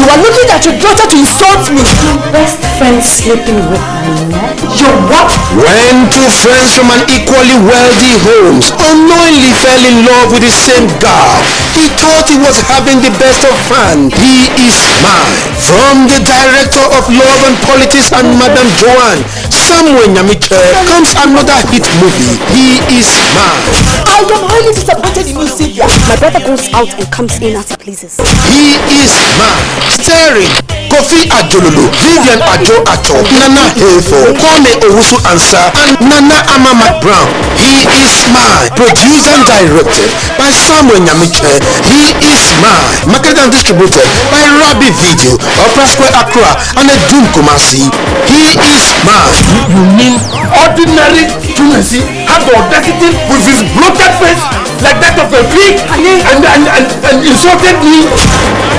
You are looking at your daughter to insult me. Your best friend sleeping with my mom. Your what? When two friends from an equally wealthy homes unknowingly fell in love with the same guy, he thought he was having the best of fun. He is mine. From the director of Love and Politics and Madam Joanne, Samuel Nyamiche, comes another hit movie. He is mine. I am highly disappointed in you, Sylvia. My brother goes out and comes in as he pleases. He is mine. Starring KOFI ADOLOLO, Vivian Ajo Acho, Nana Hefo, Kwame Owusu Ansa, and Nana Amamat Brown. He is mine. Produced and directed by Samuel Nyamiche. He is mine. Marketed and distributed by Rabi Video, Opera Square Accra, and Edum Kumasi. He is mine. You mean ordinary Tunasi had the audacity with his bloated face like that of a pig and insulted me?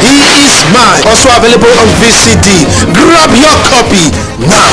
He is mine. Also available on VCD. Grab your copy now.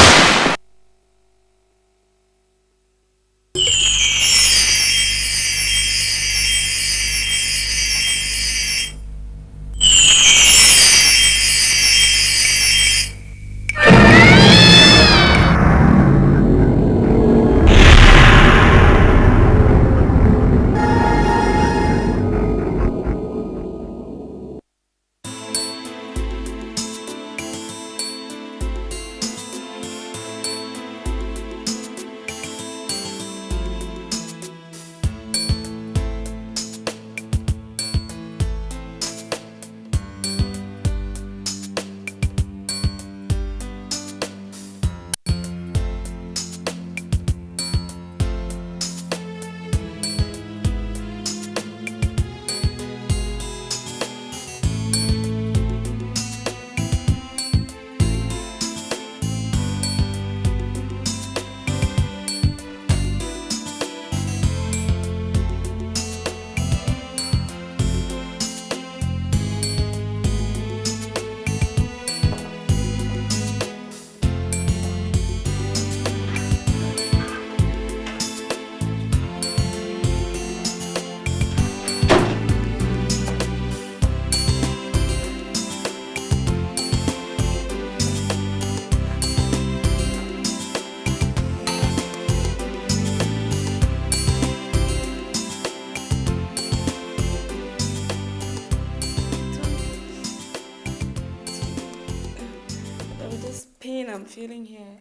I'm feeling here.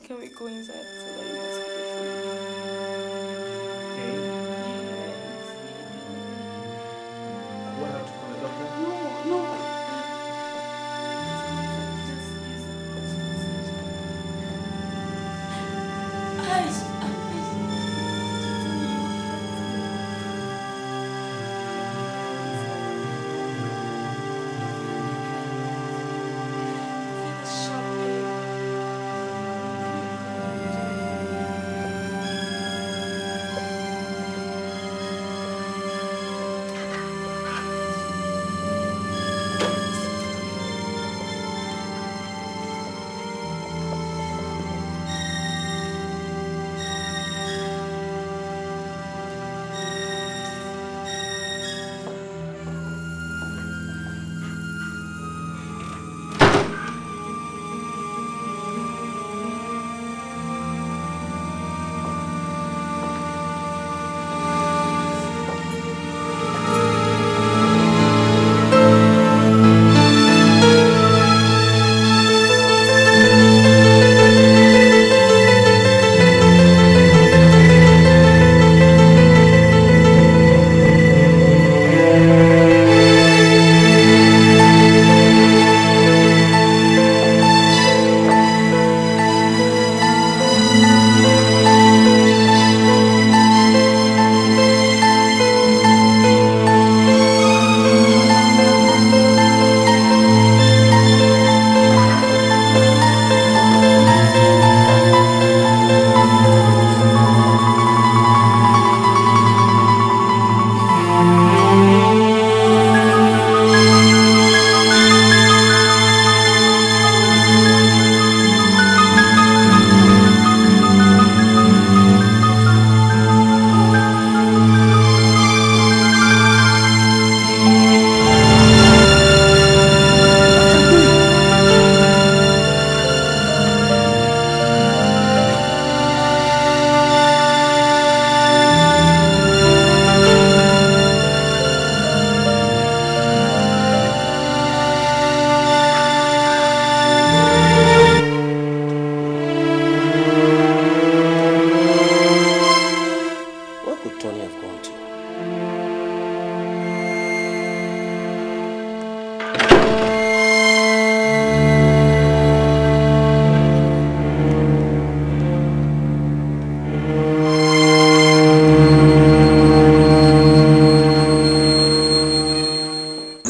Can we go inside so that you can sleep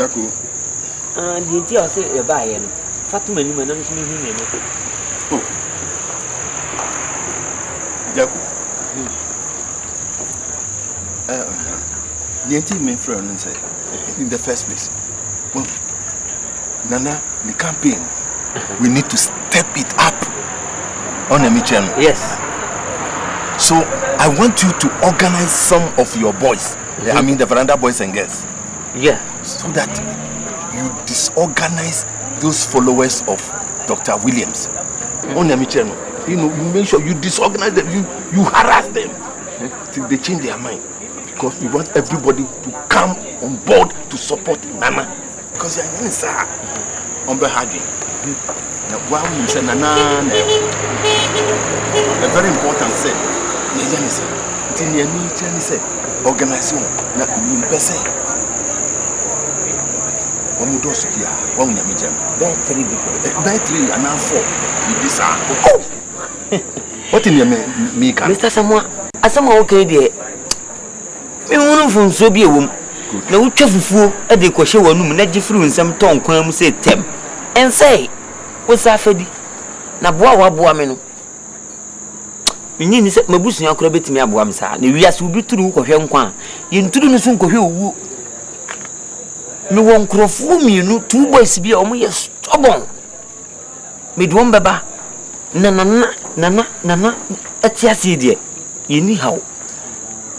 Darko. The tea I say a buy and Fatima and Oh. Darko. The main friend and say in the first place. Well, Nana, the campaign, we need to step it up on a mission. Yes. So I want you to organize some of your boys. I mean the veranda boys and girls. Yeah. So that you disorganize those followers of Dr. Williams. On a mission. You know, you make sure you disorganize them, you harass them till they change their mind. Because we want everybody to come on board to support Nana. Because you are sir. On behalf now, why you say Nana? A very important say. Organization. Na impese. One more dose here. One more jam. Battery and now 4. This what in your me? Mr. Samoa, as some okay there. Me wonu fun so bi ewom. Na wo twafufuo e de ko hye wonu na gifru nsem ton kwan mu se tem. En say, wo sa fadi. Na boa wa boa me no. Minyi ni se mabusu akora betimi aboa me sa. Na wiase obi turu ko hwe nkwa. Ye nturu no so nkohwe owu. Me won krofo mienu two boys bi omo ye stubborn. Me do mbeba. Nana atiasi de. Ye ni hawo.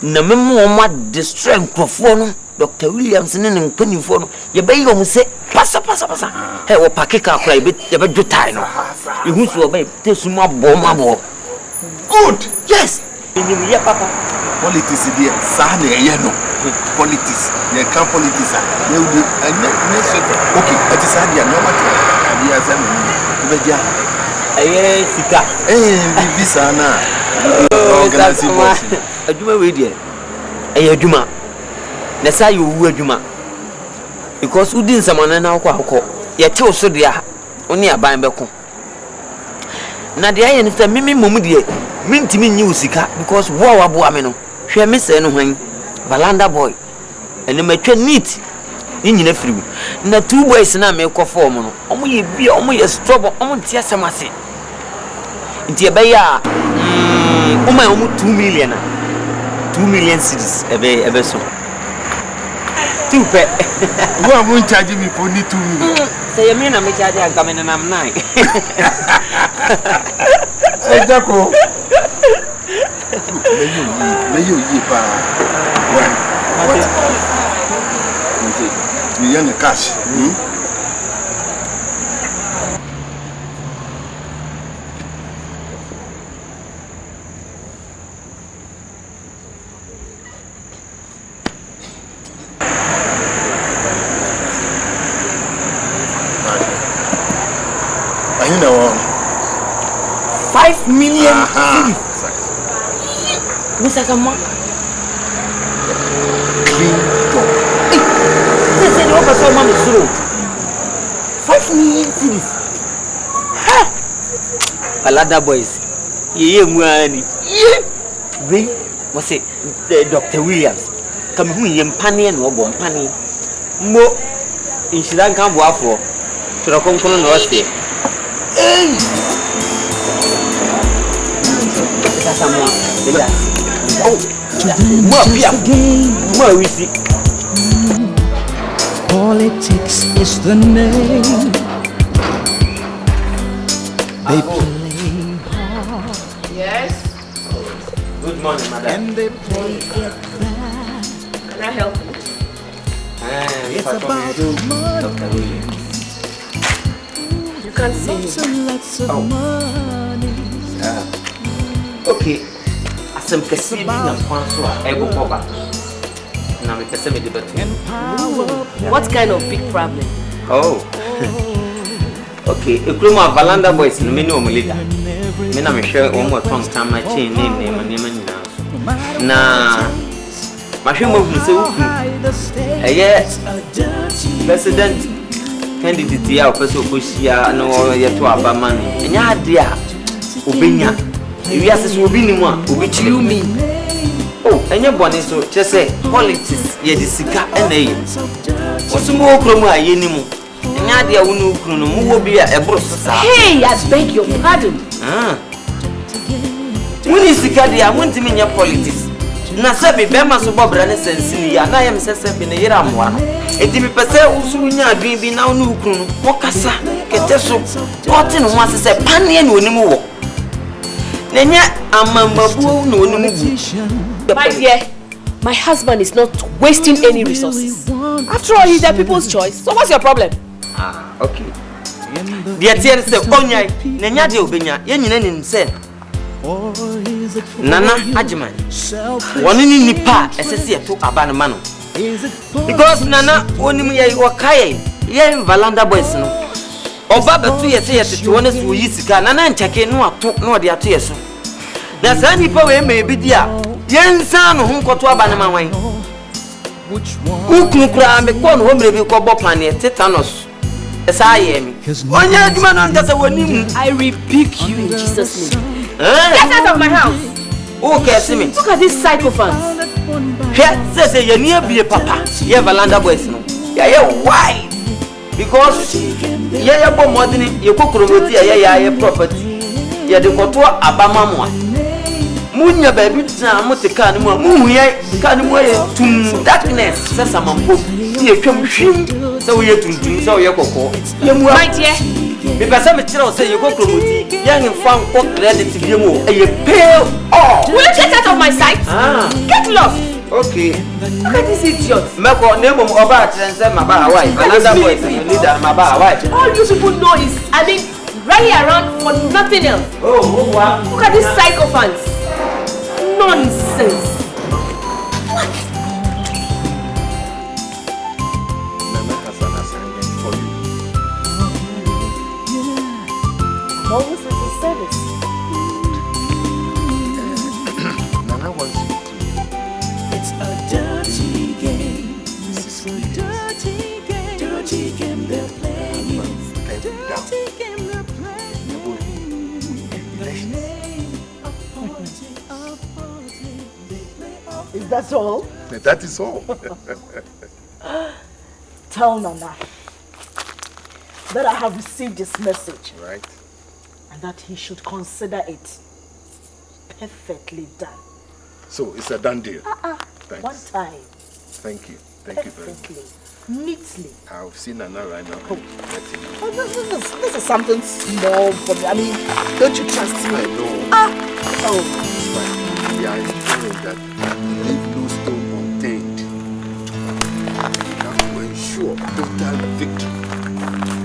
Na memo ma destroy nkrofo no Dr. Williams ne npanifo no ye be yom se pasa he wo pakeka akora ye be dwotai no ye hu so be tesuma bo good yes ni ye papa politics there sa na ye no politics ye can politics ye udi ne so okay it is hard ya no matter ya say no be dia sika bibi sana organization aduma we there aduma na say you wu aduma because udi nsamana na akọ ye te o so dia oni aban beko na dia ye ne say mimi mom die mintimi nyi usika because wo wa bo ame no hwe me se no hwan Valanda boy ene matwa neat ni nyina firibu na two boys na me kọ form no omo ye bia omo ye stop omo ntia samase ntia be ya omo 2 million 2 million cedis ebe so two pe who am going charge me for need 2 million say you mean me charge am come na am 9 say Darko Meyo pa what me yan cash I know 5 million Mr. Samoa clean top this is what person man zero 5 million cedis ha Valanda boys ye muani we must say Dr. Williams come hu ye mpane na obo mpane mo inshira kan bo afọ tro konkono na ose Mr. Samoa Politics is the name. They play hard. Yes? Good morning, madam. And they play it back. Can I help you? It's about money. You can't see me. Lots of money. Okay. Asem kesi bi na kwanso a ego koba. Na me pese me de betu. What kind of big problem? Oh. Okay, ekroma Valanda boys no me ni omulida. Me na me hwe omo ton kan ma chain ne nyina. Na ma hwe mo bu se wu. President candidate ya office okosia no ye to abama ni. Enya ade a obenya. If you ask obi ni mu a obi chiri me. Oh, enye bone so che say politics ye di sika ena ye. What's more from my animal? Nadia won't be a bruise. Hey, I beg your pardon. When is the cardi? I want to mean your politics. Nasabi Bema Subobra sense in the I am in the Yeramwa. It be per se, Usunia be now new crew. Mokasa, Keteso, Cotton was a panion when you move. Nenya, I'm a babu, no, My dear, my husband is not wasting any resources. After all, he's their people's choice. So what's your problem? Okay. The tears of Onya, Nenya de Obenya, Yenin said. Nana Ajiman. One in Nipa, SSC to Abanamano. Because Nana, only Wakai, Yen Valanda Boys. Or Baba 2 years here to honest who is Nana and Chake no talk no their tears. There's any power may be dear. Yen son whom got to Abanama. Who can cry and be called home review Cobopani, Tetanos. As I am. One young man just a winning. I rebuke you in Jesus' name. Get out of my house! Okay, see me. Look at this sycophant. Here, says you near be a papa. You have a land of boys. Yeah, why? Because you have more than you cook your property. You have the Kotua Abama. Munya baby, Motica, Muya, Canua to darkness, says some of you come shame. So we have to do so your cocoa. You might, yeah. Because some child say you go to young and found what ready to be more. And you pale. Oh, will you get out of my sight? Get lost. Okay. Look at this idiot. Mako name of about and say my wife. Another boy say you need my wife. All you people know is, I mean, running around for nothing else. Oh, wow. Look at these sycophants. Nonsense. Always is a service. Nana wants you to. It's a dirty game. It's a dirty game. Dirty game they're playing. Dirty game they're playing. Is that all? That is all. Tell Nana that I have received this message. Right. And that he should consider it perfectly done. So it's a done deal. Thanks. One time. Thank you. Thank you very much. Perfectly. Neatly. I'll see Nana right now. Oh. This is something small for me. I mean, don't you trust me? I know. Oh. But we are ensuring that leave no stone unturned. We have to ensure total victory.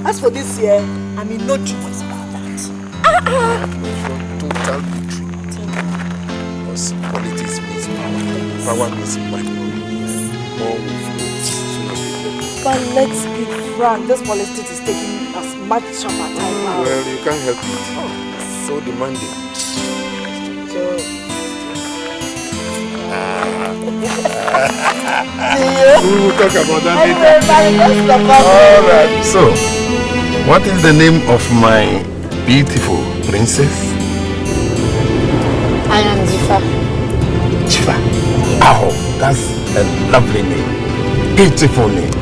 As for this year, I mean, no choice about that. Total victory. Because politics means power. Power means money. All will flow sooner or later. But let's be frank, this politics is taking as much of our time now. Well, you can't help it. So demanding. We will talk about that later. Alright, so what is the name of my beautiful princess? I am Jifa. Jifa. Oh, that's a lovely name. Beautiful name.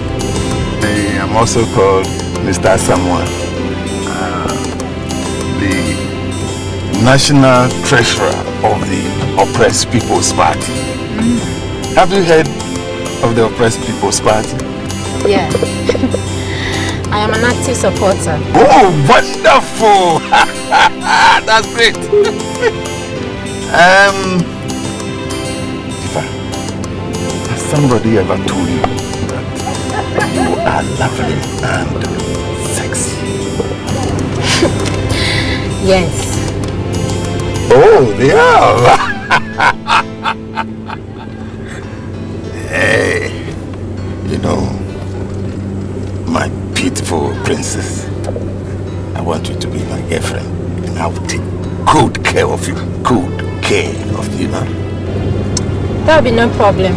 I am also called Mr. Samuel, the National Treasurer of the Oppressed People's Party. Have you heard of the Oppressed People's Party? Yeah. I am an active supporter. Oh, wonderful! That's great. Jifa, has somebody ever told you that you are lovely and sexy? Yes. Oh, they are. Hey, you know, my beautiful princess, I want you to be my girlfriend, and I will take good care of you. Good care of you, man. That will be no problem,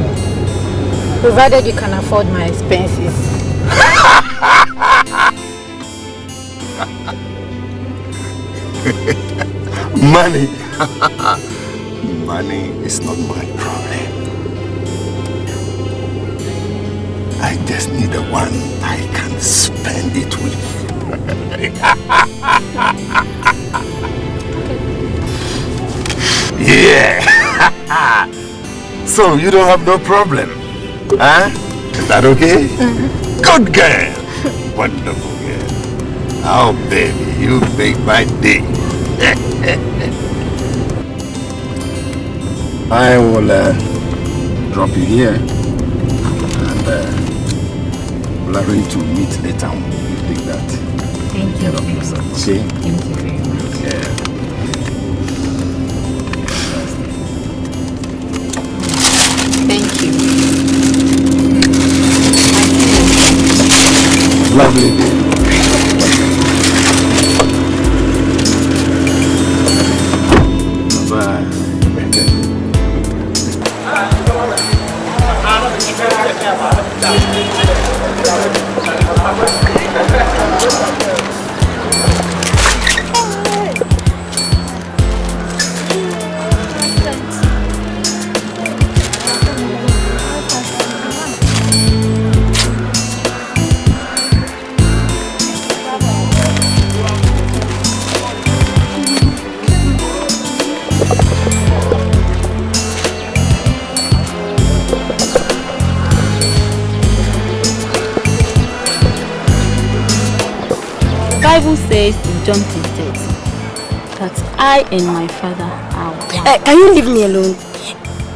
provided you can afford my expenses. Money. Money is not my problem. I just need the one I can spend it with. Yeah. So you don't have no problem, huh? Is that okay? Good girl. Wonderful girl. Oh baby, you make my day. I will drop you here and we'll arrange to meet later on. You take that. Thank you. Get up yourself, okay? Thank you very much. Yeah. Thank you. Lovely day. Bye. The Bible says in John 10:30 that I and my Father are one. Can you leave me alone?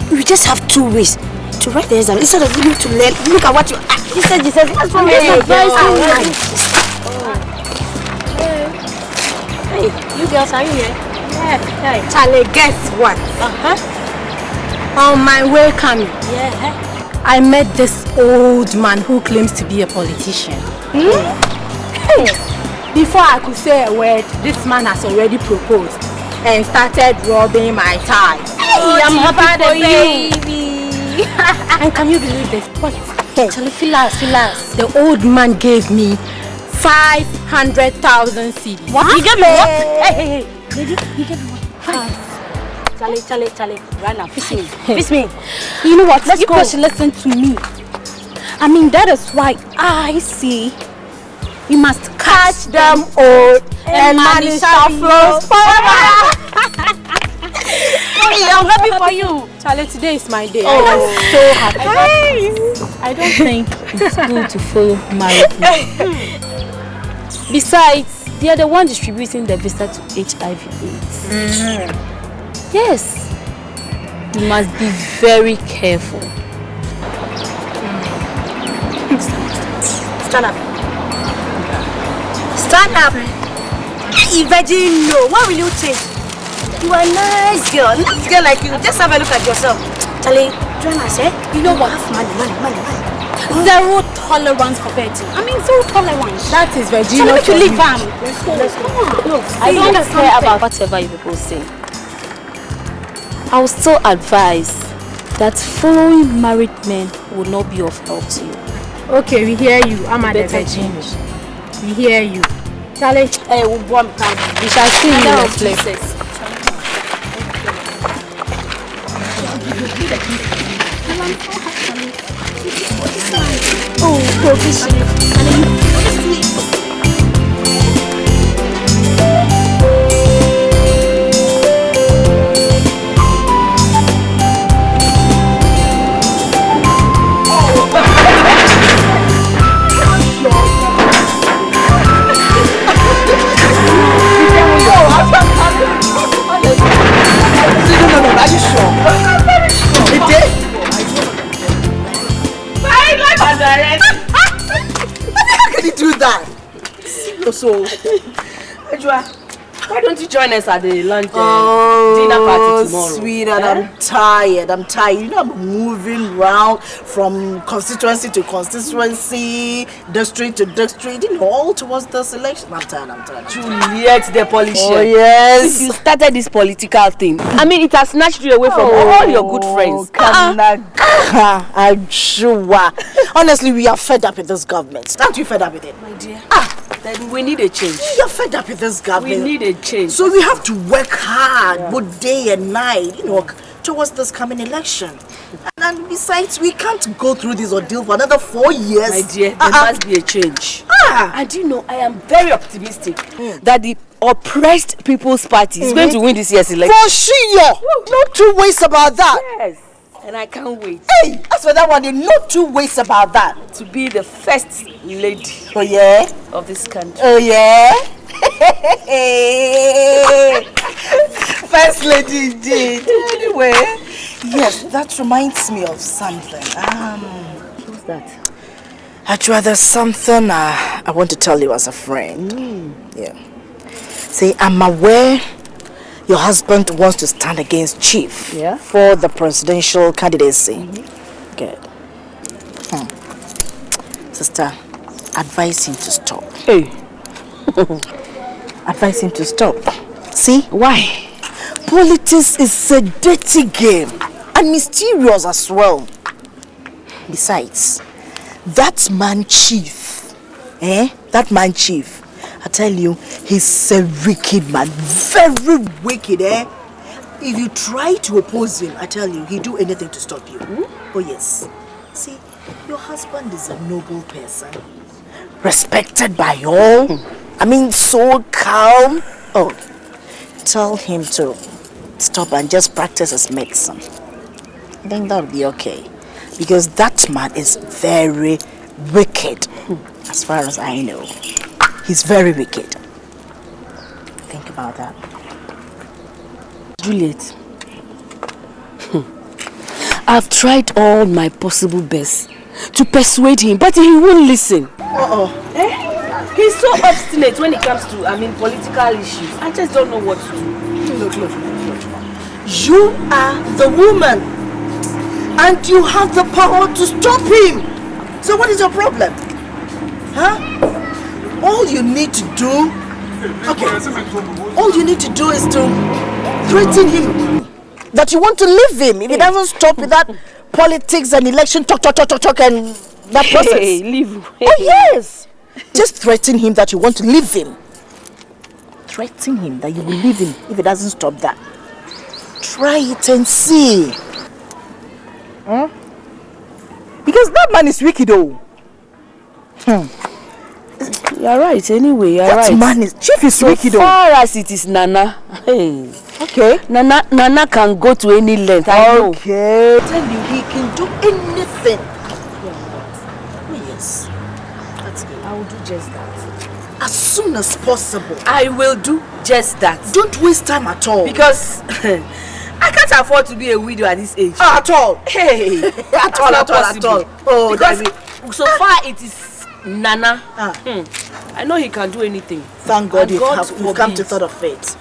We just have 2 ways to write the exam instead of you to learn. Look at what you. He said, what's wrong with you? Hey, you girls, are you here? Yeah. Hey. Charlie, guess what? On my way coming, Yeah. I met this old man who claims to be a politician. Hey. Before I could say a word, this man has already proposed and started rubbing my thigh. Hey, I'm happy for you. Baby. And can you believe this? What? Charlie, feel us. The old man gave me 500,000 cedis. What? You gave me what? Hey. Lady, you gave me what? Charlie, right now, fix me. You know what? Let's you go. guys should listen to me. I mean, that is why I see we must catch them all and money shall flow forever. I'm happy for you. Charlie, today is my day. Oh. I'm so happy. I don't think it's good to follow married men. Besides, they are the one distributing the visa to HIV/AIDS. Yes. You must be very careful. Stand up. Stand up. Hey, Virgin, no. Why will you change? You are a nice girl like you. Just have a look at yourself. Charlie, join us, eh? You know what? Money. Zero tolerance for virgin. I mean, zero tolerance. That is virgin. Charlie, make you leave, fam. Let's go. Look, I don't care about whatever you people say. I will still advise that following married men will not be of help to you. Okay, we hear you. I'm at the virgin. We hear you. Charlie, Hey, we shall see you next place. Oh, professional. Are you sure? It did? How can you do that? So, Why don't you join us at the lunch dinner party tomorrow? Sweetheart, I'm tired. You know, I'm moving around from constituency to constituency, district to district, you know, all towards the selection. I'm tired. Juliet, the politician. Oh, yes. Since you started this political thing, I mean, it has snatched you away from all your good friends. I'm sure. Honestly, we are fed up with this government. Aren't you fed up with it? My dear. Then we need a change. We are fed up with this government. We need a change. So we have to work hard, both day and night, you know, towards this coming election. And besides, we can't go through this ordeal for another 4 years. My dear, there must be a change. And you know, I am very optimistic that the oppressed People's Party is going to win this year's election. For sure! No 2 ways about that. Yes. And I can't wait. Hey, as for that one, there's no 2 ways about that. To be the first lady of this country. Oh yeah? First lady indeed. Anyway, yes, that reminds me of something. Who's that? Actually, there's something I want to tell you as a friend. Yeah. See, I'm aware your husband wants to stand against Chief for the presidential candidacy. Good. Sister, advise him to stop. Hey. Advise him to stop. See? Why? Politics is a dirty game and mysterious as well. Besides, that man Chief, that man Chief, I tell you, he's a wicked man, very wicked, If you try to oppose him, I tell you, he'll do anything to stop you. Oh yes. See, your husband is a noble person, respected by all. I mean, so calm. Oh, tell him to stop and just practice his medicine. I think that'll be okay. Because that man is very wicked, as far as I know. He's very wicked. Think about that. Juliet, I've tried all my possible best to persuade him, but he won't listen. He's so obstinate when it comes to, political issues. I just don't know what to do. Look. You are the woman, and you have the power to stop him. So what is your problem? All you need to do, all you need to do is to threaten him that you want to leave him if he doesn't stop with that politics and election talk and that process. Hey, leave. Oh yes, just threaten him that you want to leave him. Threaten him that you will leave him if he doesn't stop that. Try it and see. Because that man is wicked, though. You're right. Anyway, you're right. That man is Chief is wicked, though. As far as it is Nana, okay. Nana can go to any length. I know. Okay. I tell you, he can do anything. Oh yes. That's good. I will do just that. As soon as possible. I will do just that. Don't waste time at all. Because I can't afford to be a widow at this age. At all. Hey. at all. Oh, because so far it is Nana. I know he can do anything. Thank God you've come to thought of it.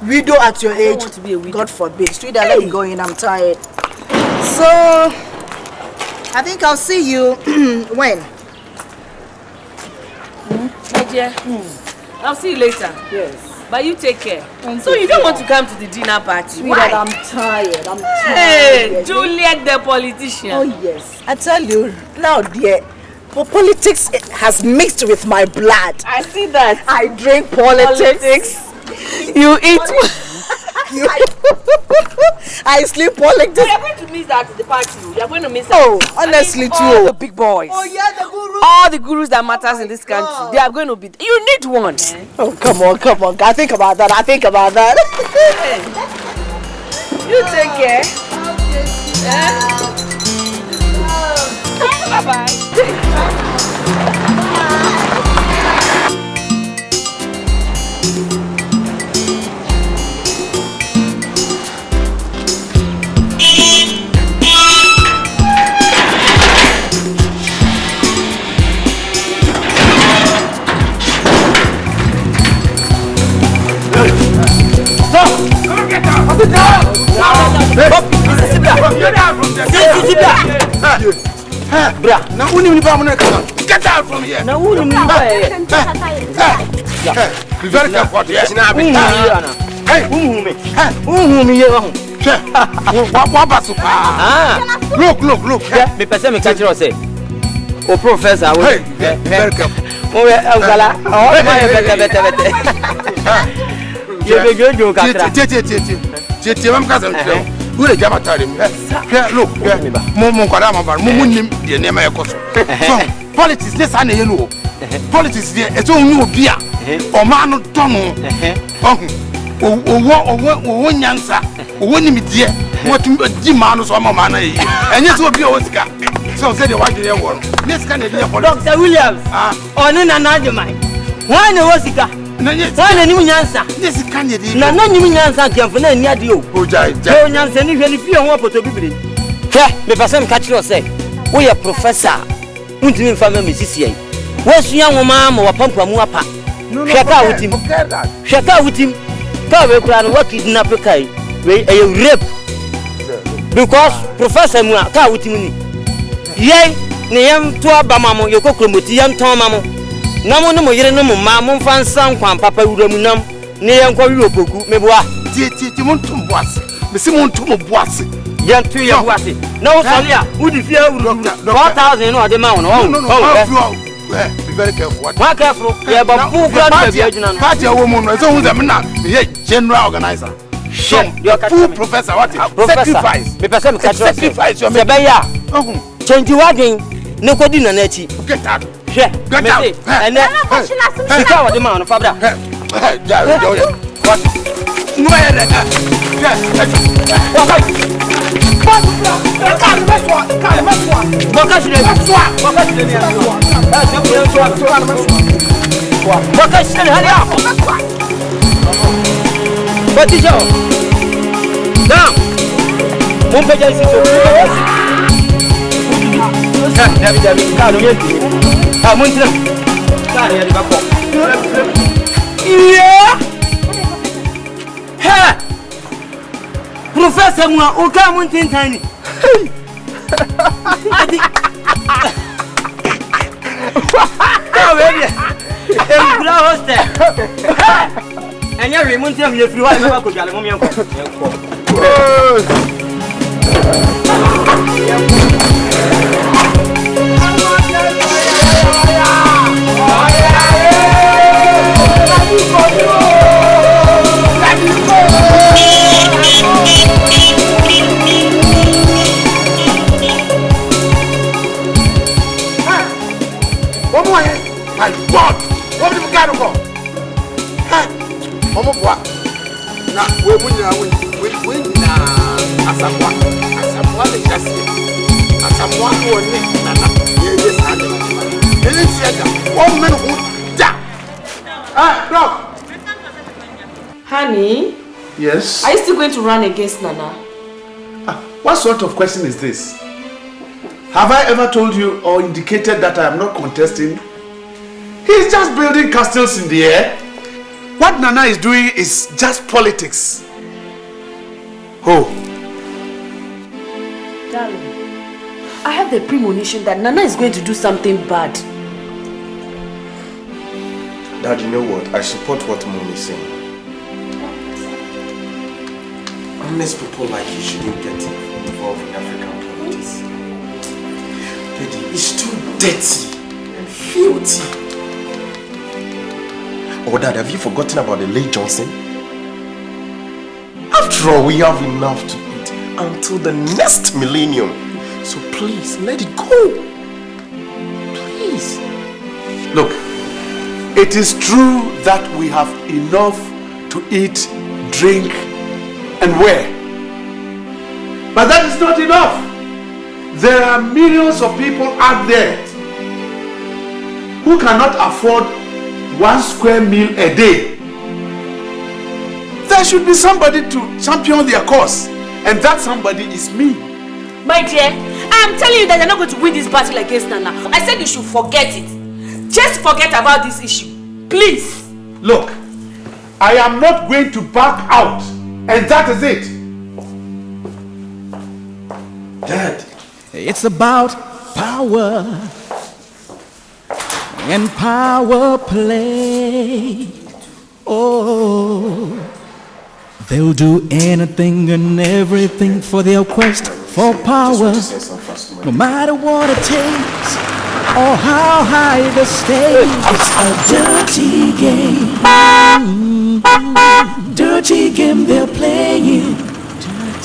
Widow at your age. Want to be a widow. God forbid. Sweetheart, let me go in. I'm tired. So, I think I'll see you when? My dear, I'll see you later. Yes. But you take care. So you don't want to come to the dinner party? Why? I'm tired. Hey, Juliet the politician. Oh yes. I tell you, now dear, politics has mixed with my blood. I see that. I drink politics. You eat. I sleep politics. You're going to miss that at the party. You're going to miss that. Oh, honestly too. All the big boys. Oh yeah, the gurus. All the gurus that matters in this country. They are going to be. You need one. Oh, come on. I think about that. You take care. Bye-bye. Bra, now who knew get out from here. Now who knew be very careful. Yes, now be. Hey, who me? Look. Me person me catch you say. O professor, hey, very careful. Oh, Angala. Oh, my better. You be good, you can. Mam kazan. Who the Jama tell him? Look, Momo Kadama, Munim, the name of Koso. Politics, this I know. Politics, it's all new beer. Or man, Tono. Or one answer. One dear. What Jimanos or Mamma. And yes, will be Oscar. So said the white one. This kind of Dr. Williams. On another mind. Why no Oscar? Why a new answer? This is candidate. No, new answer came from any idea. Oh, Giant, and if you want to be. The person catch you say, we are professor. Until family CCA. What's young woman or pump a muapa? Shut out with him. Shut out with him. Cover plan what is not okay. A rape. Because Professor Muaka with him. Yea, Niam to Abamamo, your cocomuti, Tomamo. No more yet no more, Mamma fan some papa Udamunam, Niam Koyoku, Meboa, Timontum was, the Simon Tumo was. Young 2 years was it. No, Solia, would you fear 4,000 or the mountain? Oh, be very careful. What careful? Yeah, but full grand party woman is always a man, general organizer. Your full professor, what sacrifice? The person sacrifice your baby. Change your wagon, no codina neti. Get out. Get out. And then I the man of Fabra. What? What is your now? Professor Mwa, who come on tiny. And you're removing him if you want to go to my God! What do you got to go? Omoboa. Na we na asamwa le jase. Asamwa no ni na ye sande. Ele siaga. O men who da. Bro. Honey? Yes. Are you still going to run against Nana? What sort of question is this? Have I ever told you or indicated that I am not contesting? He's just building castles in the air. What Nana is doing is just politics. Oh. Darling, I have the premonition that Nana is going to do something bad. Dad, you know what? I support what Mom is saying. Honest people like you shouldn't get involved in African politics. Daddy, it's too dirty and filthy. Oh, Dad, have you forgotten about the late Johnson? After all, we have enough to eat until the next millennium. So please, let it go. Please. Look, it is true that we have enough to eat, drink, and wear. But that is not enough. There are millions of people out there who cannot afford 1 square meal a day. There should be somebody to champion their cause, and that somebody is me. My dear, I'm telling you that you're not going to win this battle against Nana. I said you should forget it. Just forget about this issue. Please. Look, I am not going to back out, and that is it. Dad. It's about power and power play. Oh, they'll do anything and everything for their quest for power, no matter what it takes or how high the stakes. It's a dirty game. Dirty game they're playing.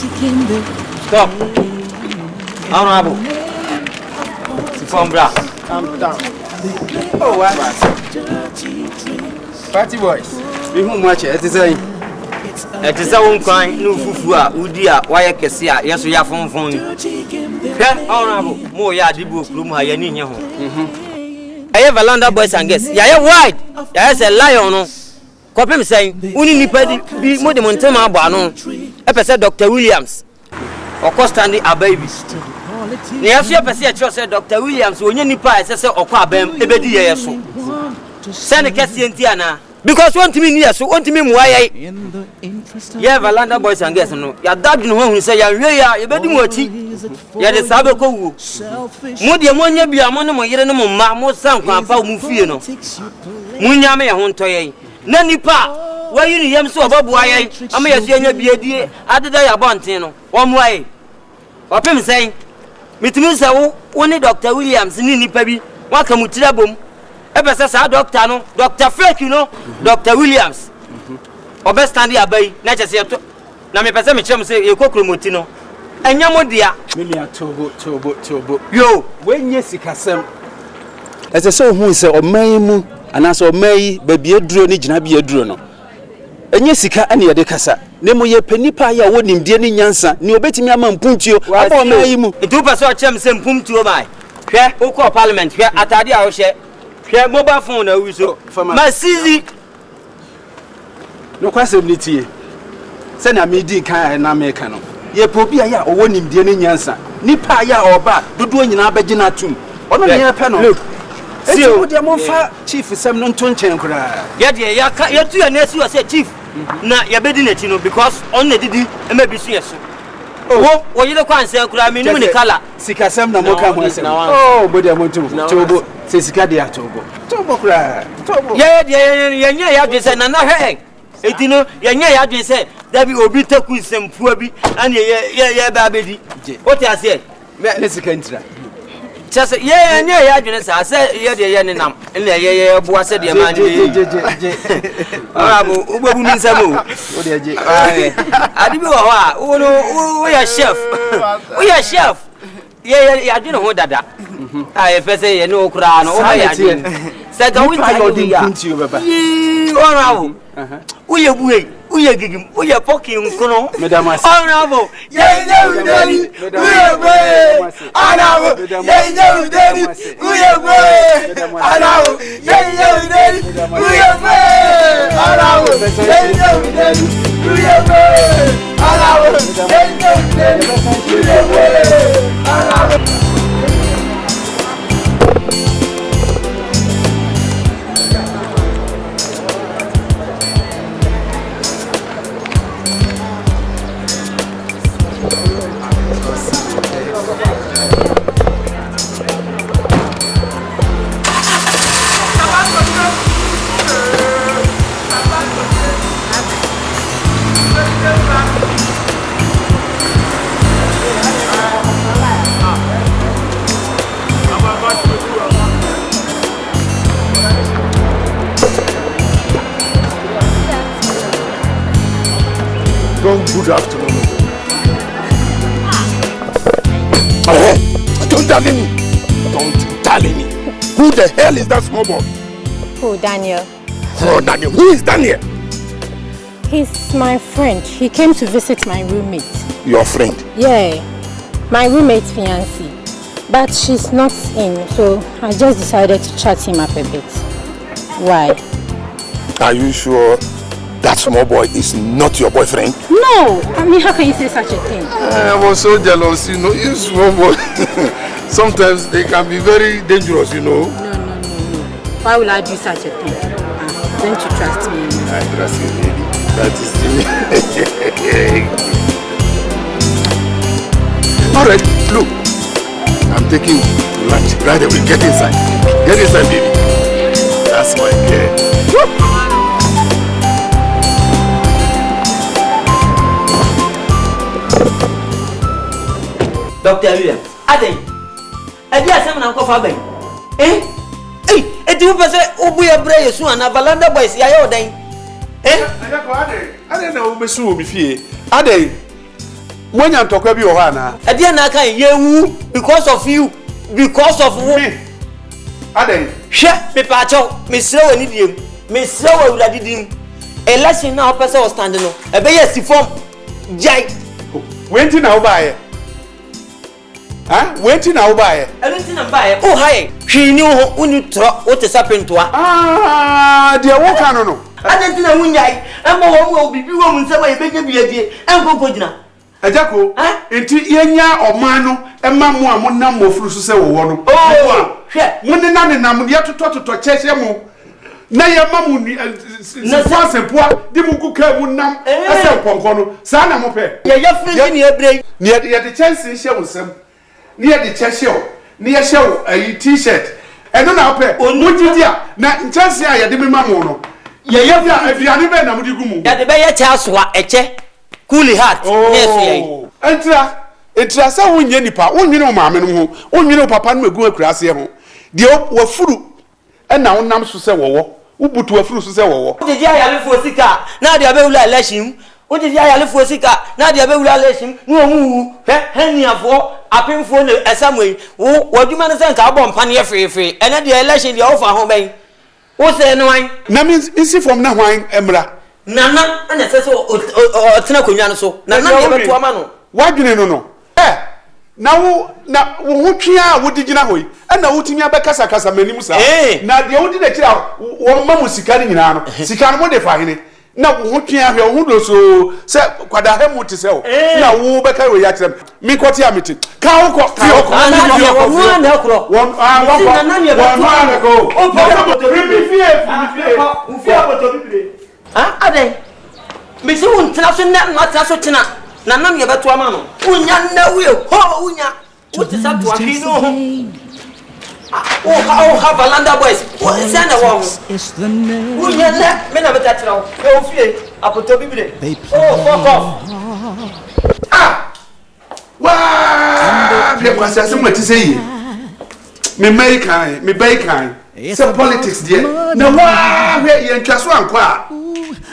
Stop. Honorable. From bra. Calm down. Oh, what? Party boys. We who much it is saying. It is our own kind, no fufua, Udia, why Cassia, yes, we are from phone. Honorable, more yadibu, room, I need you. I have a London boys and guests. Yeah, white. There's a lion. Copy saying, we need to be more than Montema Banon. Episode Dr. Williams. Or Costandi a baby. Yes, you said Dr. Williams when you need price, I say, or Quabem, Ebedia. Send a Castiana. Because one to me, yes, one to me, why I. You have a London boys and guests. No, you're dodging home, you say, you're betting what you're the Sabaco. Moody ammonia be a monomo, you know, Mamma, some grandpa Mufino. Munyame, a hontoy. Nanny pa, why you need him so about why I may have seen be a dear, added I abontino. One way. What I'm saying, Mitmusa, only Dr. Williams, Nini Pebby, welcome to the boom. Ever says our doctor, no, Dr. Frank, you know, Dr. Williams. Or best stand here by Nature. Now, me person, me say, you cook Mutino. And Yamodia, Milia Tobo. Yo, When yes, Casem. As a soul who say, or Maymu, and as or May, baby a drone, be a drone. And yes, any other Cassa. Nemo ye penipa ya wouldn't in Diani Yansa, near betting your man Puntio, or Maymu. It took us our chums and Puntio by. Here, Oko Parliament, here at Adia share. Here, mobile phone, we so for my CZ. No question, Nitty. Send a meeting car and Americano. Ye popia or one in Diani Yansa. Nipa ya or ba, do doing in Aberdeen tomb. On the panel. Look. See what your monfa chief is some non tonchen cry. Yet, you're too unless you say chief. Now, you're betting it, you know, because only did it and maybe serious. Oh, what you can't say, I mean, in the color. Sikasam no more. Oh, but I want to Tobo, says Cadia Tobo. Tobo cry. Tobo. Yeah, just said, and hey. It you know, yeah, just said, that we will be taken with some poor be and baby. What I said, let's contra. Just yeah, I said, yeah, boy said, yeah, man, I didn't know, we are chef. Yeah, I didn't know that. I first say, no crown, said, I will tell you. We are giving, we are poking, Madame. Honorable, yeah, Daddy, we are brave. Honorable, yeah, Daddy, we are brave. Honorable, yeah, Daddy, we are brave. Honorable, yeah, Daddy, we are brave. Honorable, yeah, Daddy, we are brave. Honorable. Good afternoon. Don't tell me. Don't tell me. Who the hell is that small boy? Oh, Daniel. Oh, Daniel. Who is Daniel? He's my friend. He came to visit my roommate. Your friend? Yeah. My roommate's fiancée. But she's not in, so I just decided to chat him up a bit. Why? Are you sure that small boy is not your boyfriend? No! I mean, how can you say such a thing? I was so jealous, you know. You small boy. Sometimes they can be very dangerous, you know. No. Why will I do such a thing? Don't you trust me? I trust you, lady. That is the All right, look. I'm taking you to lunch. Right away. Get inside. Get inside, baby. That's my girl. Dr. William, Ade, I just am an uncle Fabi. You say, oh, we are brave, so an Avalanda boys, I ordain. I don't know, Miss Ade. When you talk about Johanna, I didn't know you because of you, because of me. Aden, share me pacho, me slow and idiom, me slow and idiom. Election now, person was standing on. A bay as form, Jai. Went in our buyer. Huh? Went in our buyer. I went in a buyer. Oh, hi. She knew when you talk what is happening to her. Ah, dear, what can I know? I didn't know when I am will be woman, somebody begging me a day and go good now. Ajako, enti yenya omano emamu amuna mofuru so se wo no. Oh, hwe. Woni na ne nam ye to chese mu. Na ye mamu ni na sempoa di mu kuka mu nam ase ponko no. Sa na mo pe. Ye free ni ebrei. Ni ye de chance hye wo sem. Ni ye de chese o. Ni ye hye wo ayi t-shirt. Eno na pe. Mujidi a na chance a ye de mamu no. Ye bia aduane be na mu di gumu. Ya de be ye cha so a eche. Coolie heart. Yes, yeah. Entra sa wonye nipa, wonwene o maame no ho, wonwene o papa no egu akurase ho. De wo furu na wonam so se wowo. Ubutu wa furu so se wowo. Ojeji ayalefo sika, na de abewula election. Ojeji ayalefo sika, na de abewula election. Nu omu he niafo apemfo ne esamwe. Wo waduma ne se nka abọ mpa ne free. Ene de election de ofa ho ben. Wo se no wan. Na minsi from na hwan emra. Nana ana sese o tena konwa no so. Nana de beto ama no. Wadwene no. Na wo hotwea wo digina hoyi. Na wo timi abekasa kasa manim sa. Na de wo di na kira wo mamu sika ni nyina no. Sika no mo de fa hene. Na wo hotwea hwe wo do so se kwada ha mu te se o. Na wo beka we ya kire mi kwoti amiti. Ka wo ko fi o ko na na kro. Won na ni go. O pa to bi fi aboto bibire. Aden. Me se won tena so na tena so tena. Na nam ye beto ama no. Unya na we ho unya. What is up to Akino? Oh, have a landa boys. What is that one? It's the name. Unya na me na beta tena. E fie apoto bibire. Oh, fuck off. Ah. Wa! Be kwasa se mo ti se yi. Me bay kan. Some politics there. Na wa we ye ntwaso anko a.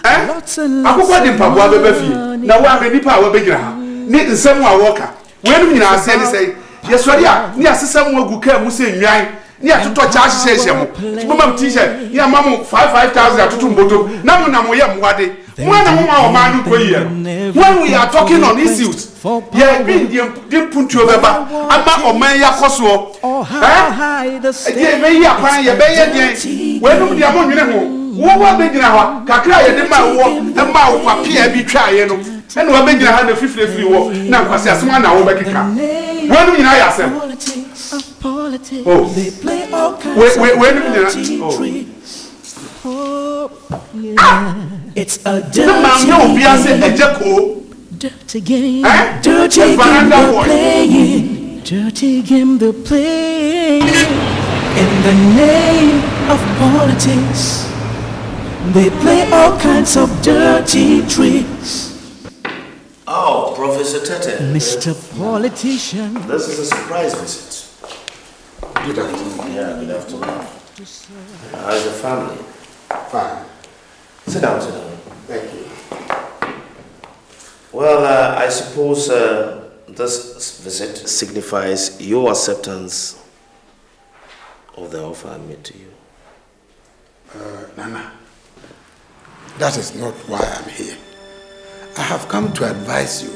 Akoko de mpaboa beba fie. Na wa me nipa wa begira ha. Ni nsem wa woka. We nu nyina ase ni sei. Ye sori a ni asesam agu ka mu se nwan. Ni atoto cha hyehyehye mo. Mama t-shirt. Ni amamu 5,000 atoto mboto. Na mo na mo ye mwade. Mwana mo ma o ma nu koyi. When we are talking on issues. Ye bin de puntu obeba. Ama o man yakoso. Ye me ya kwan ye be ye den. We nu de amo nwene ho. Wo wa begina ha kakra ye de ma wo papia bi twa ye no ene wa begina ha na fifiri wo na kwase asema na wo bekeka wo nu nyina ya asem oh we nu nyina it's a dirty man no bi ase ejeko dirty game dirty game they're playing in the name of politics. They play all kinds of dirty tricks. Oh, Professor Tete. Mr. Politician. This is a surprise visit. Good afternoon. Yeah, good afternoon. How's the family? Fine. Sit down. Thank you. Well, I suppose this visit signifies your acceptance of the offer I made to you. Nana. That is not why I'm here. I have come to advise you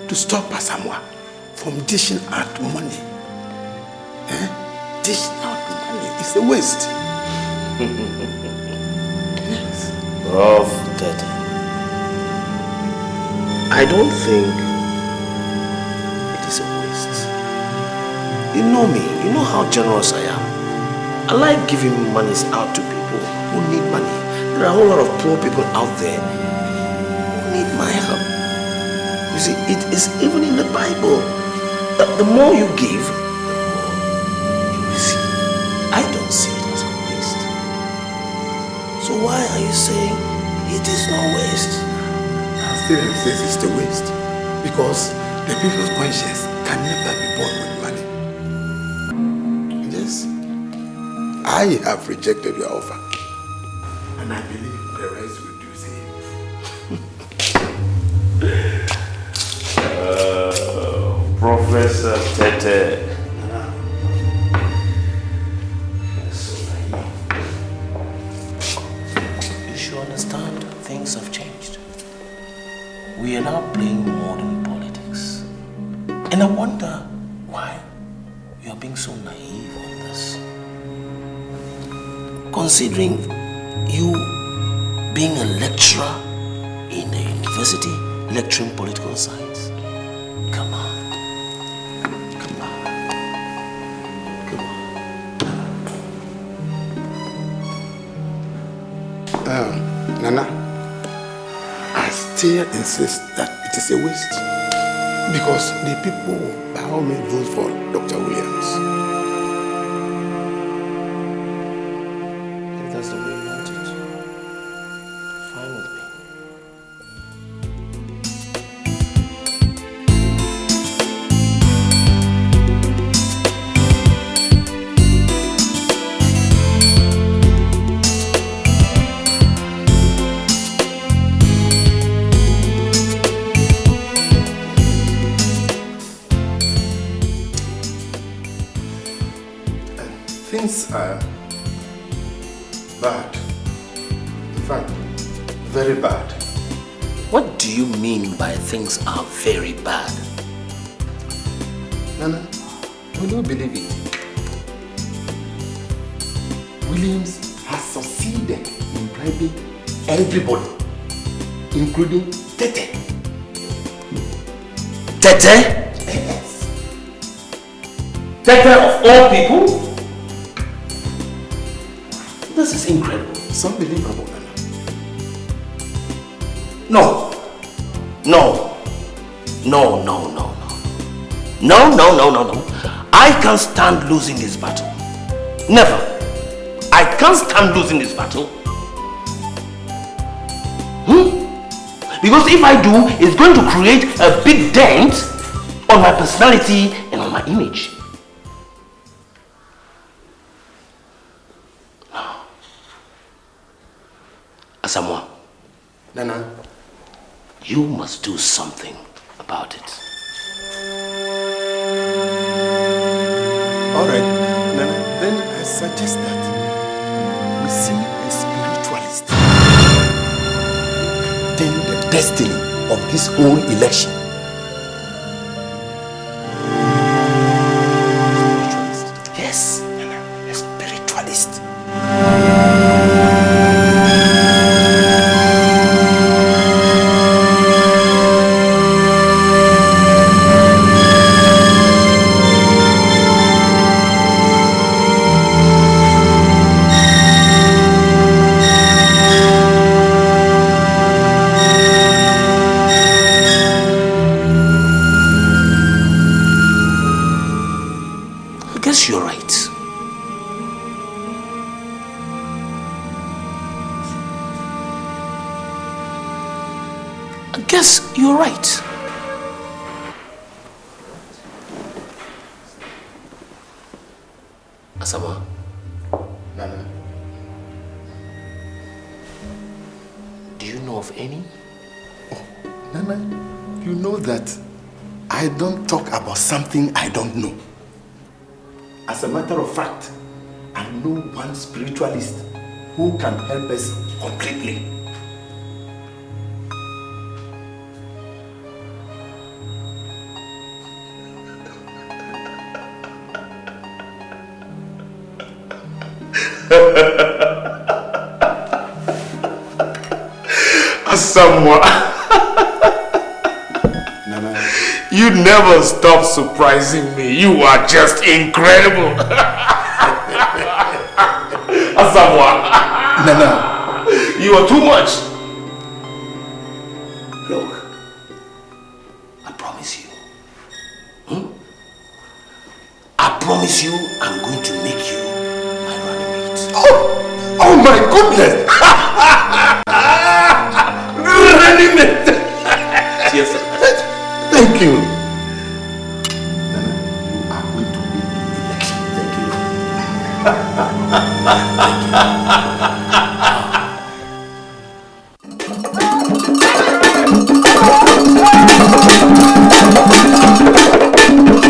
to stop Asamoah from dishing out money. Dishing out money is a waste. Yes. Prof. Tete, I don't think it is a waste. You know me. You know how generous I am. I like giving monies out to people who need money. There are a whole lot of poor people out there who need my help. You see, it is even in the Bible that the more you give, the more you receive. I don't see it as a waste. So why are you saying it is no waste? I still insist it's a waste because the people's conscience can never be bought with money. Yes, I have rejected your offer. And I believe the rest will do the same. Professor Tete. You should understand things have changed. We are now playing modern politics. And I wonder why you are being so naive on this. Considering you being a lecturer in a university lecturing political science. Come on. Come on. Come on. Nana, I still insist that it is a waste. Because the people by all means vote for Dr. Williams. If that's the way you want it, fine with me. Things are bad. In fact, very bad. What do you mean by things are very bad? Nana, will you believe it? Williams has succeeded in bribing everybody, including Tete. Tete? Yes. Tete of all people? This is incredible. It's unbelievable, Nana. No. No. No, no, no, no. No, no, no, no, no. I can't stand losing this battle. Never. I can't stand losing this battle. Because if I do, it's going to create a big dent on my personality and on my image. Asamoah, Nana, you must do something about it. all right, Nana, then I suggest that we see a spiritualist in the destiny of this whole election. Spiritualist. Yes, Nana, a spiritualist. I guess you're right. I guess you're right. Asamoah, Nana, do you know of any? Nana, you know that I don't talk about something I don't know. As a matter of fact, I know one spiritualist who can help us completely. Asamoah, Nana, you never stop surprising me. You are just incredible. Asamoah, Nana, you are too much. Look, I promise you. I promise you I'm going to make you my running mate. oh my goodness! Running mate! Yes, sir. Thank you. Nana, you are going to win the election. Thank you.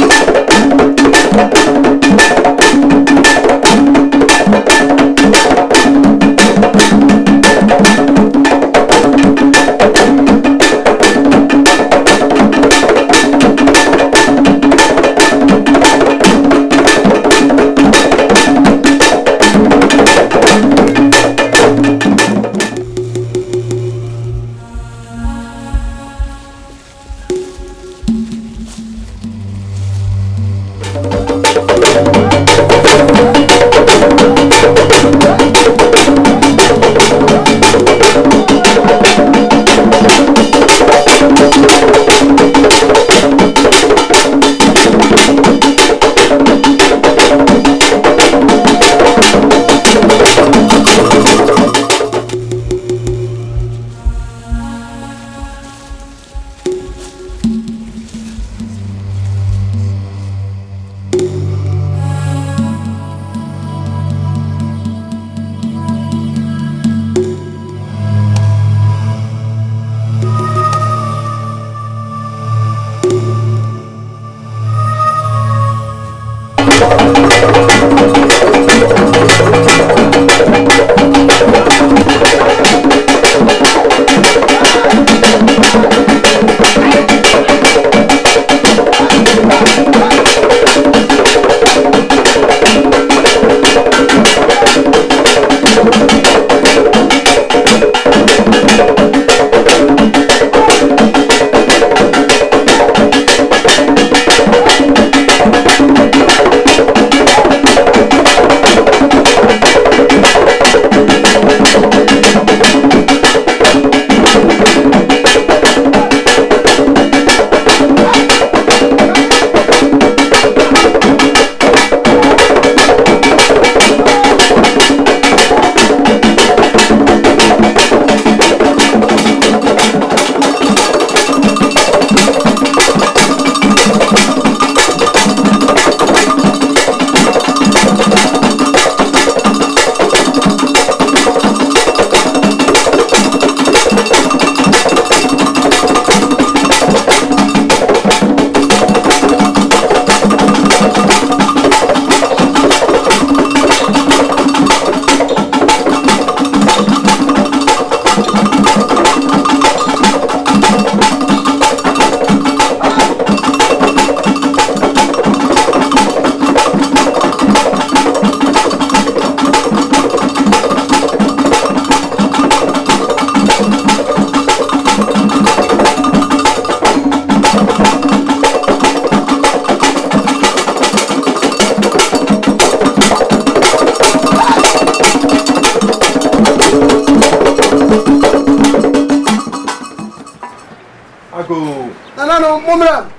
Mumra,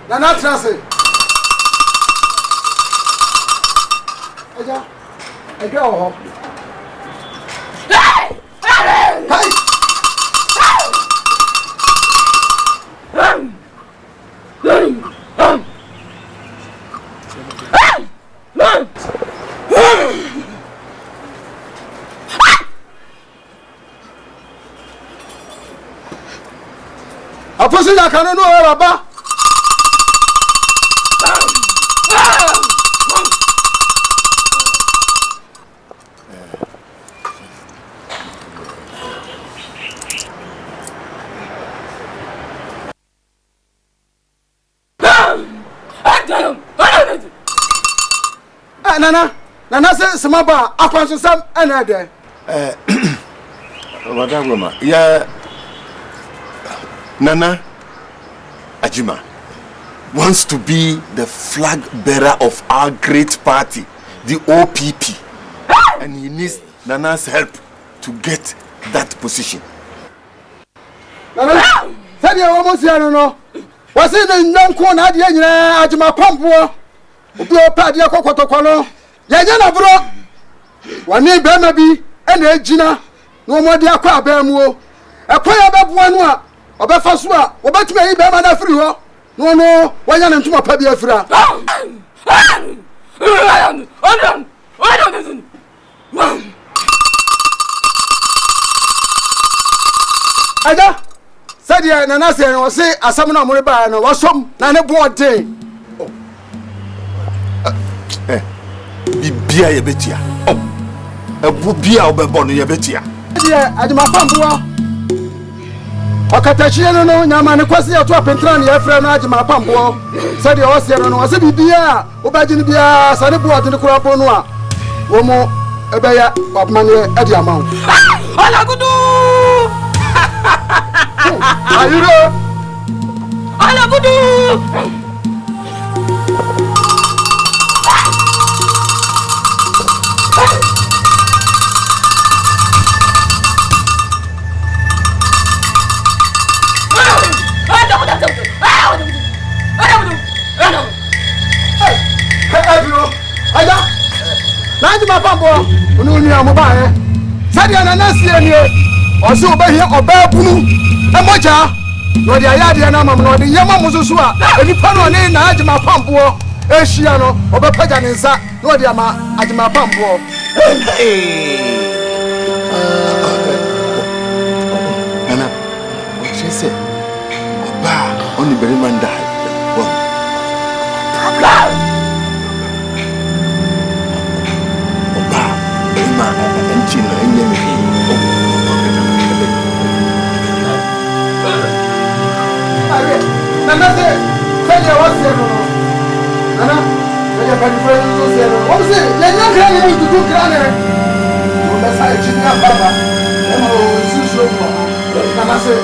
Nana Trase. I go. A person I can't know about. Nana says some about a conscious some another. Madam Roma, yeah. Nana Ajima wants to be the flag bearer of our great party, the OPP, and he needs Nana's help to get that position. Nana, said you almost no. Was in the young corner at the end of Ajima Pampo? Upo Padia Cocotocono, Yajana Bro, one name Bemabi, and Ejina, no more dear Quabermo, a choir about one. Oba fasua obetuma yi be ma na free ho no wanya na ntuma pa bi afira Ada sadia na na se no se asam na mo ba no wasom na ne boden bibia ye betia ebu bia obebo no ye betia dia adima pamboa Okatachie no nyama ne kwase ya to apentran ya fra no agima pambo said o se no ase bibia obaji ne bia sane bo ade kura po no a wo mo ebeya babmane ade amawo alagudu ayiro alagudu Najima pambo onu ni amoba e sadia na nasie ni o se obehie obabunu e moja no dia ya dia na mam no de yema mususu a enipa no ne na ajima pambo ehia no obepaja ne nsa no dia ma ajima pambo Nana what she say oba oni bere man die problem Chino enyemi Nana se fanya wase no Nana ya bani friend so se no o se ya nyanga ni tutu krane o ba sai chinya baba e mo su so mo Nana se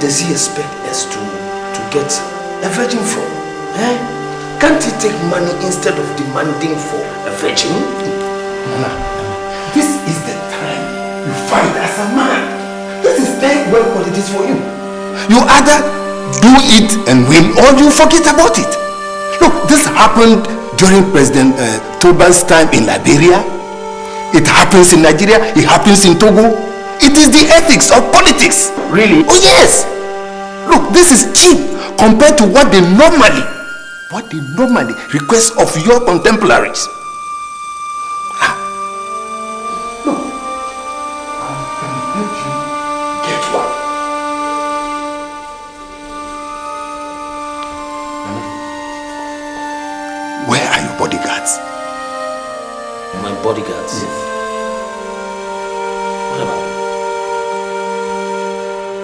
does he expect us to get a virgin from? Eh? Can't he take money instead of demanding for a virgin? Nana, this is the time you fight as a man. This is very well qualities for you. You either do it and win or you forget about it. Look, this happened during President Toban's time in Liberia. It happens in Nigeria. It happens in Togo. It is the ethics of politics. Really? Oh yes. Look, this is cheap compared to what they normally what they normally request of your contemporaries. No, I can help you get one. Where are your bodyguards? My bodyguards? Yes. What about them?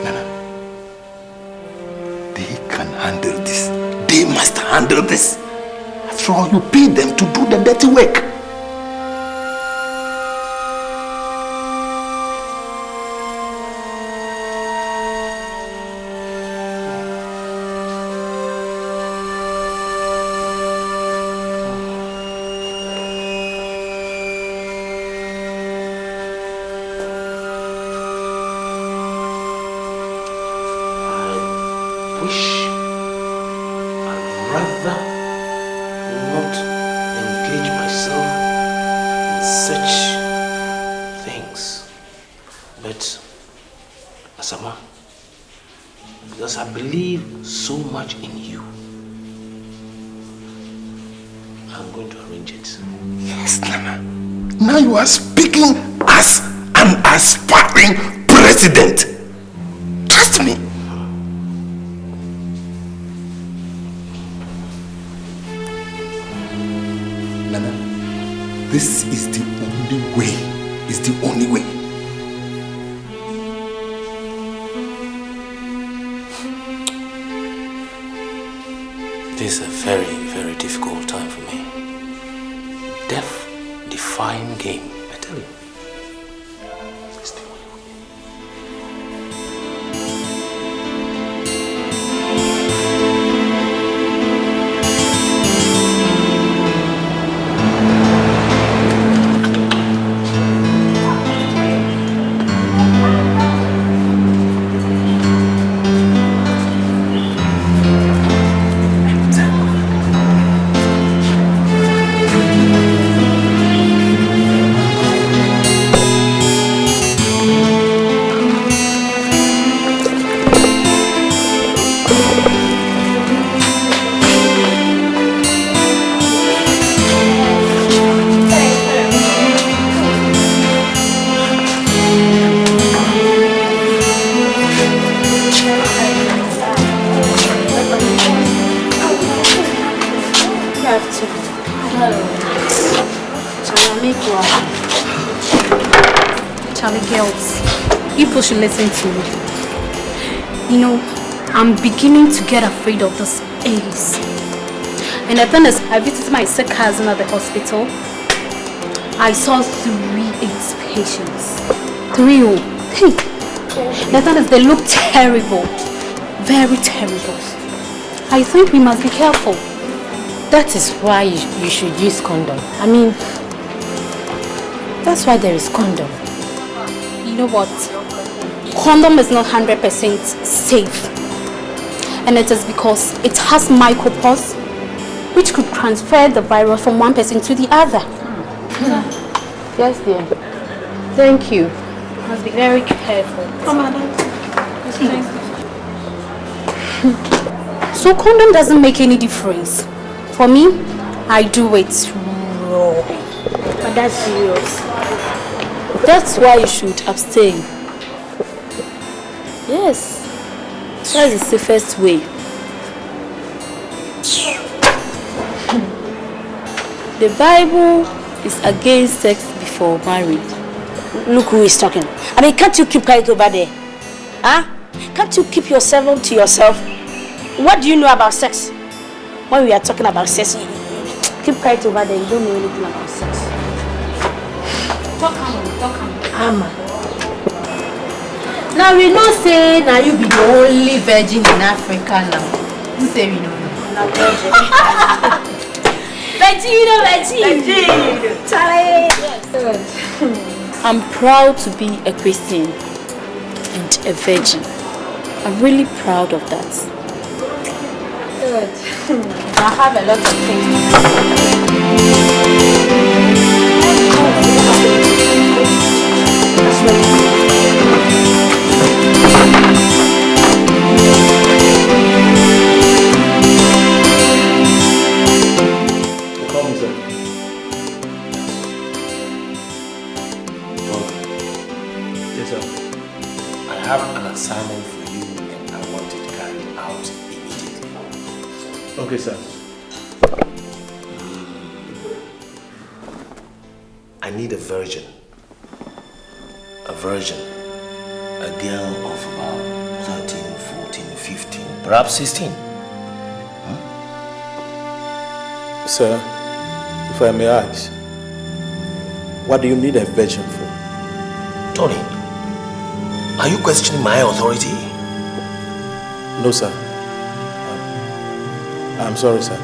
Nana, they can handle this. They must handle this. After all, you pay them to do the dirty work. So much in you. I'm going to arrange it. Yes, Nana. Now you are speaking as an aspiring president. Trust me. Nana, this is the only way. It's the only way. This is a very, very difficult time for me. Death-defying game, I tell you. It's the only way. Should listen to me. You know, I'm beginning to get afraid of this AIDS. And the thing is, I visited my sick cousin at the hospital. I saw 3 AIDS patients. 3. Hey. The thing is, they look terrible. Very terrible. I think we must be careful. That is why you should use condom. I mean, that's why there is condom. You know what? Condom is not 100% safe, and it is because it has micropores which could transfer the virus from one person to the other. Yes, dear. Thank you. Must be very careful. So condom doesn't make any difference. For me, I do it raw. But that's serious. That's why you should abstain. Yes, that's the safest way. The Bible is against sex before marriage. Look who is talking. I mean, can't you keep quiet over there? Huh? Can't you keep yourself to yourself? What do you know about sex? When we are talking about sex, keep quiet over there. You don't know anything about sex. Talk on. Now we know say now you be the only virgin in Africa now. Who say we know? Virgin. I'm proud to be a Christian and a virgin. I'm really proud of that. Good. I have a lot of things. assignment for you and I want it carried out immediately. Okay, sir. I need a virgin. A virgin. A girl of about 13, 14, 15, perhaps 16. Sir, if I may ask, what do you need a virgin for? Tony, are you questioning my authority? No, sir. I'm sorry, sir.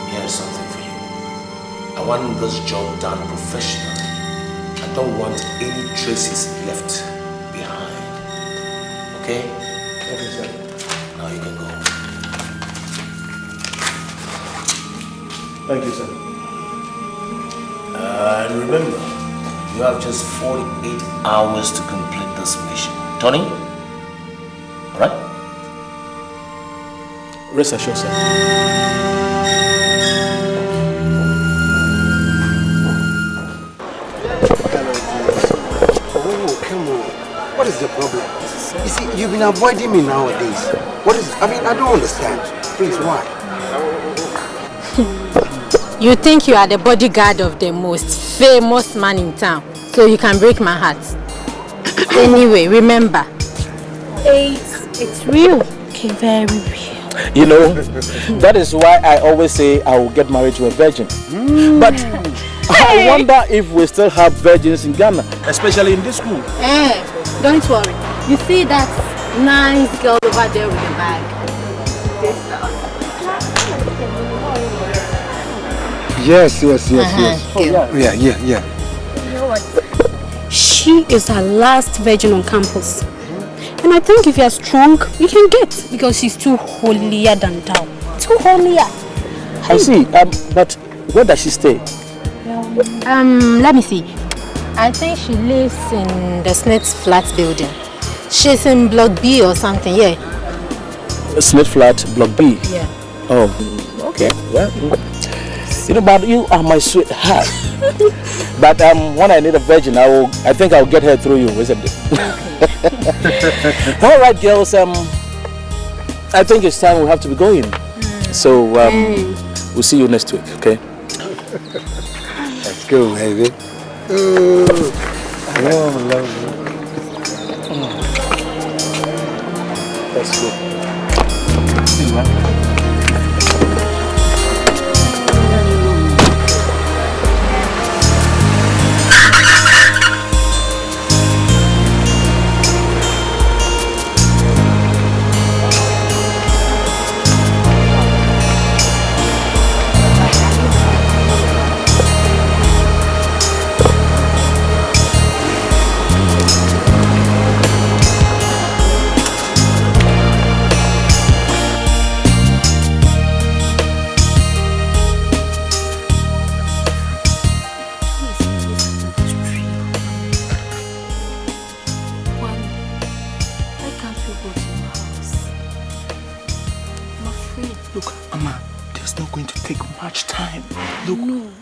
Here's something for you. I want this job done professionally. I don't want any traces left behind. Okay? Okay, sir. Now you can go. Thank you, sir. And remember, you have just 48 hours to complete this mission. Tony? Alright? Rest assured, sir. What is the problem? You see, you've been avoiding me nowadays. What is it? I mean, I don't understand. Please, why? You think you are the bodyguard of the most famous man in town, so you can break my heart. Anyway, remember, it's real. Okay, very real. You know, that is why I always say I will get married to a virgin. But I wonder if we still have virgins in Ghana, especially in this school. Don't worry. You see that nice girl over there with the bag? Yes. Yeah. Yeah. You know what? She is our last virgin on campus. And I think if you are strong, you can get. Because she's too holier than thou. Too holier. I see. But where does she stay? Let me see. I think she lives in the Smith Flat building. She's in Block B or something, yeah. Smith Flat, Block B? Yeah. Oh, okay. Well, you know, but you are my sweetheart. But when I need a virgin, I think I'll get her through you, isn't it? All right, girls. I think it's time we have to be going. So we'll see you next week, okay? Let's go, baby. Lovely. That's good.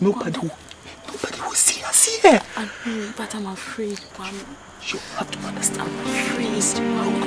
Nobody will see us here. I know, but I'm afraid, Mom. You have to understand. I'm afraid. Just come on.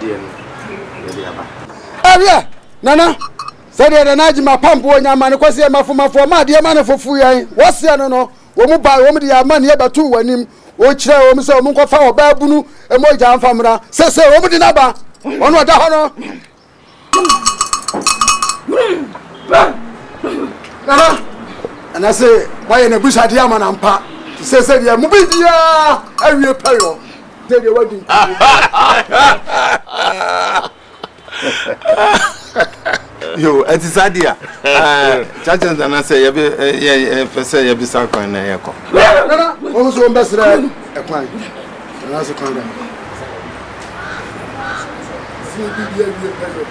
deɛ no yɛde aba awia nana sɛdeɛ de na agima pampo onyama ne kwase mafomafo ma deɛ ma ne fofu yɛn wɔse no wo mu ba wo mu de ama ne yɛbɛto w'anim wo kyerɛ wo mu sɛ wo mu nkɔfa ɔbaa bunu emogya mfamra sɛsɛ wo mu de naba ɔno ɔda hɔ no nana anase wayɛ na busade ama na mpa sɛsɛ deɛ mu bi dia awie pɛyɔ sɛdeɛ wadi yo enti sadia chacha nana say ye pese ye bisa kwan na ye ko nana wo so mbesra ekwan nana so kwan da si bi dia wie pɛyɔ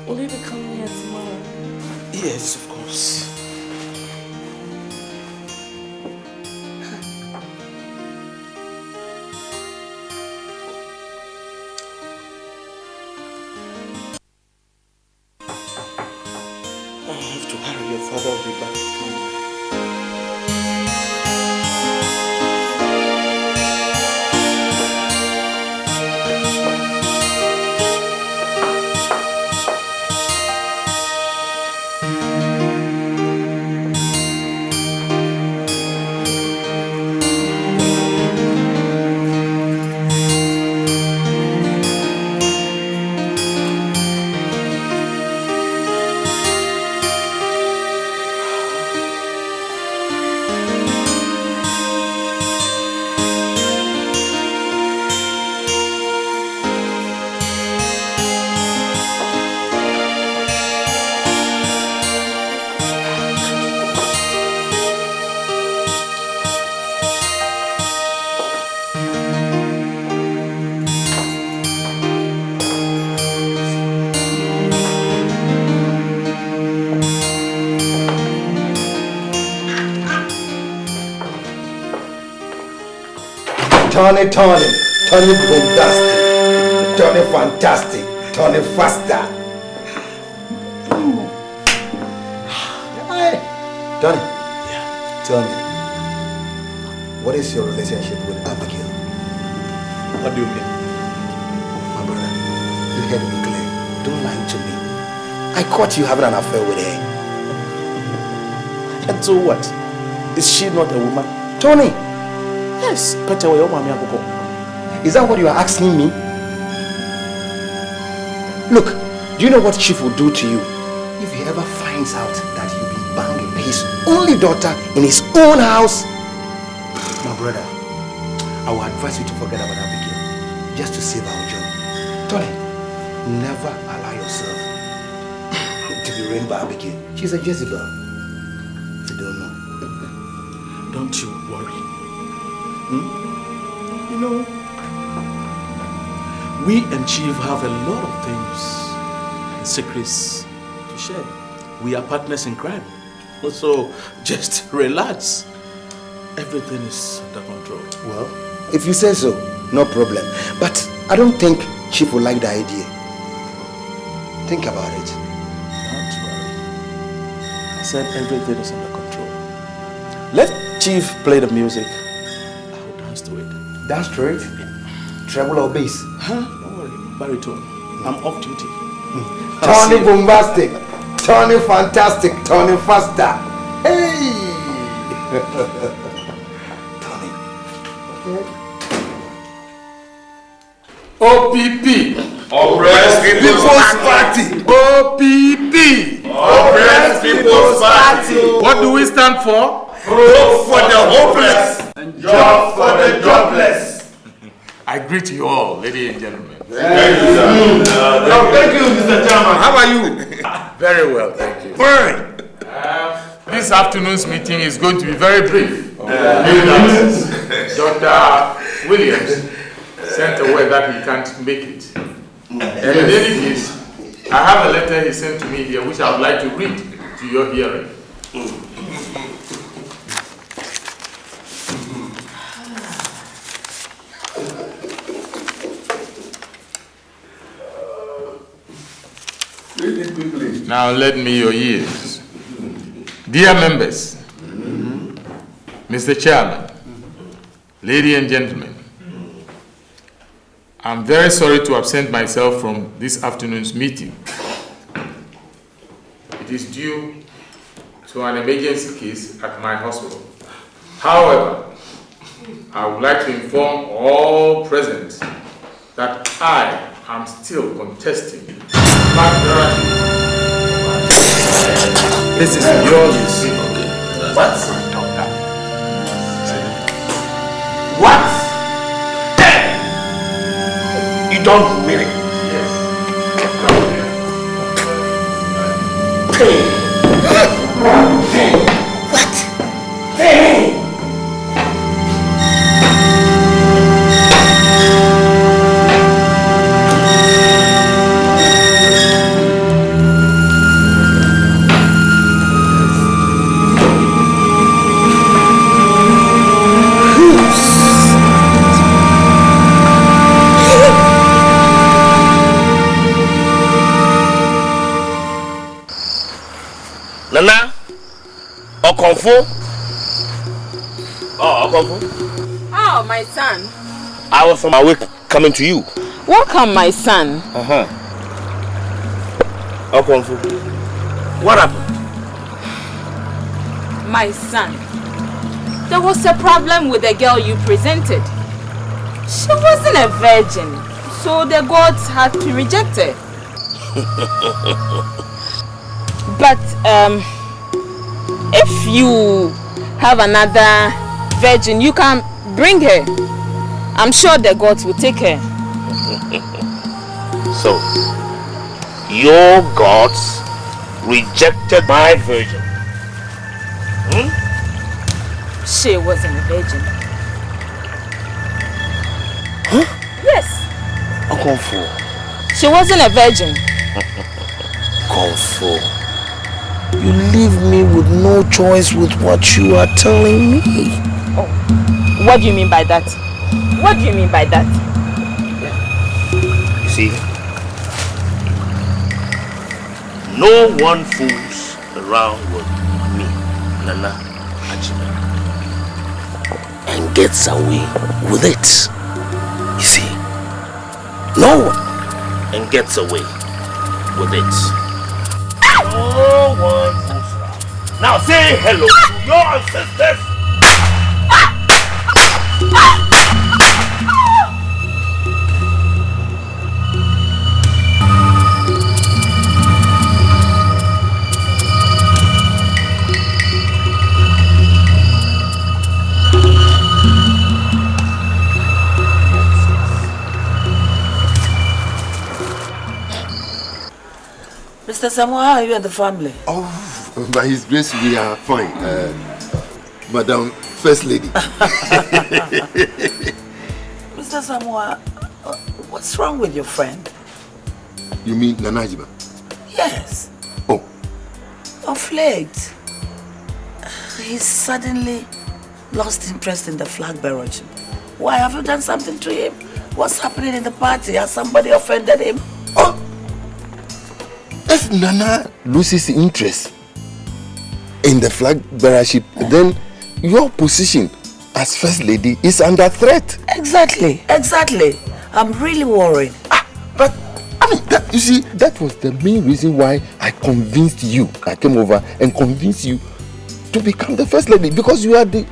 Will you be coming here tomorrow? Yes, of course. I have to hurry. Your father will be back. Turn it bombastic, turn it fantastic, turn it faster. Tony, tell me, what is your relationship with Abigail? What do you mean? My brother, you heard me clear. Don't lie to me. I caught you having an affair with her. And so what? Is she not a woman? Tony! Yes, Peter, where your mommy go? Is that what you are asking me? Look, do you know what Chief will do to you if he ever finds out that you've been banging his only daughter in his own house? My brother, I will advise you to forget about Abigail just to save our job. Tony, never allow yourself to be ruined by Abigail. She's a Jezebel. If you don't know. Don't you worry. You know, we and Chief have a lot of things and secrets to share. We are partners in crime. So just relax. Everything is under control. Well, if you say so, no problem. But I don't think Chief will like the idea. Think about it. Don't worry. I said everything is under control. Let Chief play the music. I will dance to it. Dance to it? Treble or bass? Huh? Don't worry. Baritone. I'm off duty. Tony bombastic. Tony fantastic. Tony faster. Hey! Tony. OPP. Oppressed People's Party. OPP. Oppressed People's Party. What do we stand for? Hope for the hopeless and job for the jobless. I greet you all, ladies and gentlemen. Thank you, sir. Thank you, Mr. Chairman. How are you? Very well, thank you. Fine. This afternoon's meeting is going to be very brief. Dr. Williams sent a word that he can't make it. And in any case, I have a letter he sent to me here which I would like to read to your hearing. Read it quickly. Now lend me your ears. Dear members, Mr. Chairman, ladies and gentlemen, I'm very sorry to absent myself from this afternoon's meeting. It is due to an emergency case at my hospital. However, I would like to inform all present that I am still contesting. This is yours. What? What? You don't mean it? Yes. What? Hey! Nana, Okonfo. Oh, Okonfo. Oh, my son. I was on my way coming to you. Welcome, my son. Okonfo. What happened? My son. There was a problem with the girl you presented. She wasn't a virgin, so the gods had to reject her. But if you have another virgin, you can bring her. I'm sure the gods will take her. So, your gods rejected my virgin. She wasn't a virgin. Huh? Yes. Okonfo. She wasn't a virgin. Confo, you leave me with no choice with what you are telling me. Oh, what do you mean by that? What do you mean by that? You see, no one fools around with me, Nana Ajime, and gets away with it. You see, No one. And gets away with it. No one fools around. Now say hello to your ancestors. Mr. Samuel, how are you and the family? Oh, by His grace, we are fine. Madam First Lady. Mr. Samuel, what's wrong with your friend? You mean Nanajiba? Yes. Oh. Of late, he's suddenly lost interest in the flag bearership. Why, have you done something to him? What's happening in the party? Has somebody offended him? Oh! If Nana loses interest in the flag bearership, then your position as First Lady is under threat. Exactly. I'm really worried. But I mean, you see, that was the main reason why I convinced you. I came over and convinced you to become the First Lady, because you are the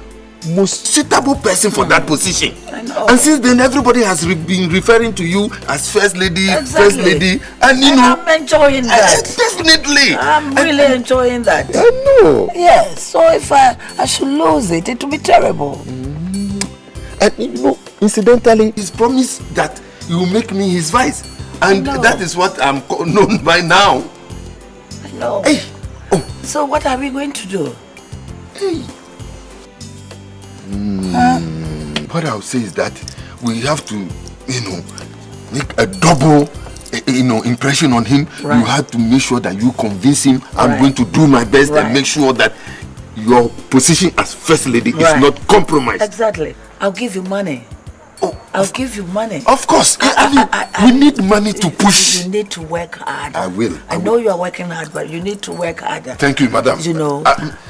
most suitable person for that position. I know. And since then, everybody has been referring to you as First Lady, First Lady, and you know, I'm enjoying that. Definitely. I'm really enjoying that. I know. Yes. So if I should lose it, it will be terrible. And you know, incidentally, he's promised that he will make me his vice, and that is what I'm known by now. I know. Hey. So what are we going to do? Hey. What I'll say is that we have to, make a double, impression on him. Right. You have to make sure that you convince him. I'm going to do my best and make sure that your position as First Lady is not compromised. Exactly. I'll give you money. I'll give you money. Of course. We need money to push. You need to work harder. I will. I know you are working hard, but you need to work harder. Thank you, madam. You know,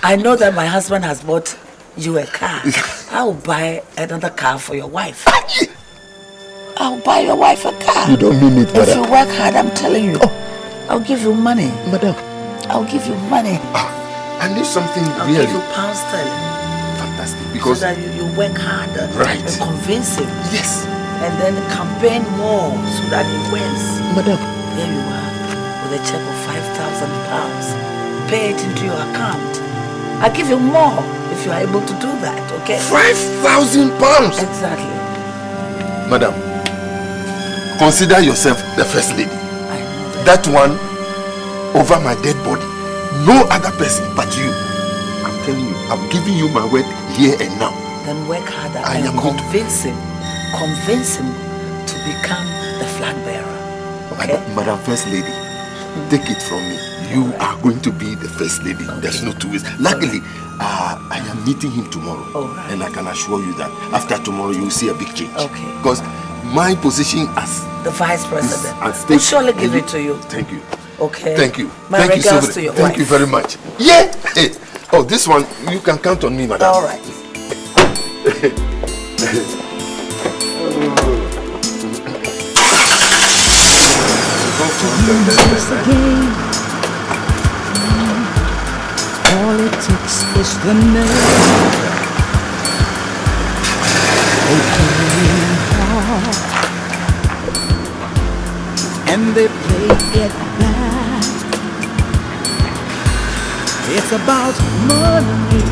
I know that my husband has bought you a car. I will buy another car for your wife. I'll buy your wife a car. You don't mean it, madam. If you work hard, I'm telling you. I'll give you money. Madam. I'll give you money. I need something I'll really. give you pound sterling. Fantastic. Because so that you work harder. Right. And convince him. Yes. And then campaign more so that he wins. Madam. There you are. With a check of £5,000. Pay it into your account. I'll give you more if you are able to do that, okay? £5,000? Exactly. Madam, consider yourself the First Lady. I know that one over my dead body. No other person but you. I'm telling you, I'm giving you my word here and now. Then work harder I and am going to convince him to become the flag bearer. Okay? Madam First Lady, take it from me. You are going to be the First Lady. Okay. There's no two ways. Luckily, I am meeting him tomorrow. And I can assure you that after tomorrow, you will see a big change. Okay. Because my position as the Vice President, we'll surely give it to you. Thank you. Okay. Thank you. My Thank regards you to your Thank wife. you very much. Yeah. Hey. Oh, this one, you can count on me, madam. All right. Politics is the name. And they play it back. It's about money.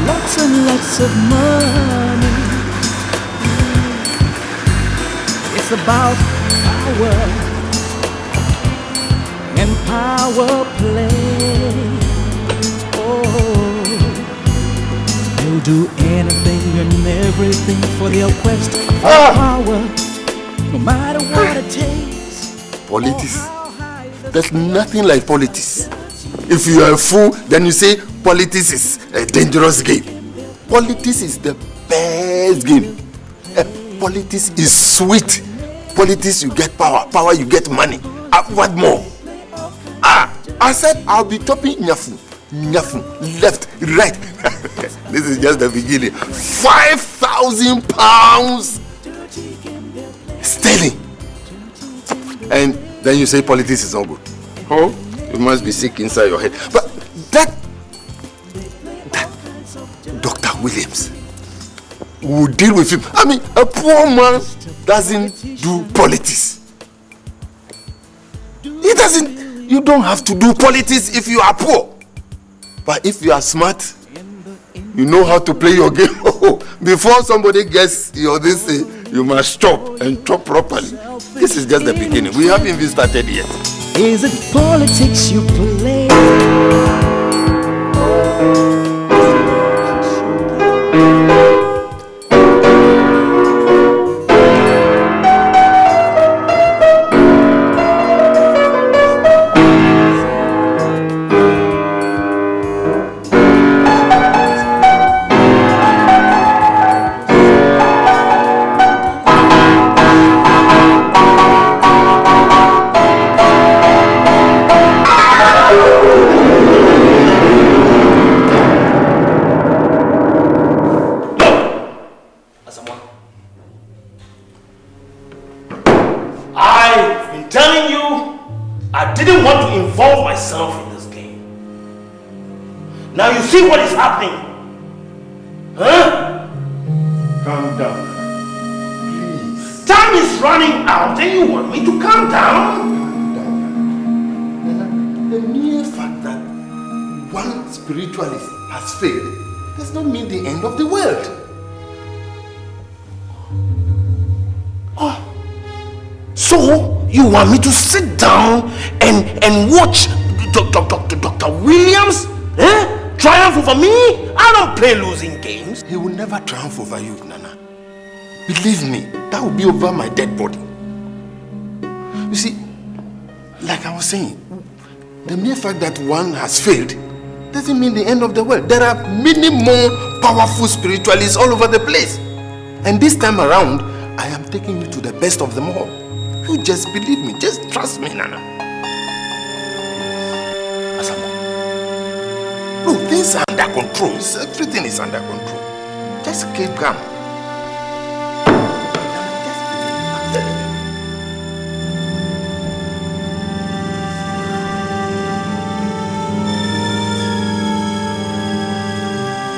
Lots and lots of money. It's about power and power play. Oh, they'll do anything and everything for their quest for power, no matter what it takes. Politics. There's nothing like politics. If you are a fool, then you say politics is a dangerous game. Politics is the best game. Politics is sweet. Politics, you get power. Power, you get money. What more? I said I'll be topping Nyafu, left, right. This is just the beginning. £5,000. Stealing. And then you say politics is not good. Oh, you must be sick inside your head. But that Dr. Williams will deal with him. I mean, a poor man doesn't do politics. He doesn't. You don't have to do politics if you are poor. But if you are smart, you know how to play your game. Before somebody gets your this, you must chop and chop properly. This is just the beginning. We haven't even started yet. Is it politics you play? Now you see what is happening. Huh? Calm down. Please. Time is running out and you want me to calm down? The mere fact that one spiritualist has failed does not mean the end of the world. Oh. So you want me to sit down and watch Dr. Williams? Triumph over me? I don't play losing games. He will never triumph over you, Nana. Believe me, that will be over my dead body. You see, like I was saying, the mere fact that one has failed doesn't mean the end of the world. There are many more powerful spiritualists all over the place. And this time around, I am taking you to the best of them all. You just believe me. Just trust me, Nana. No, things are under control. Everything is under control. Just keep calm.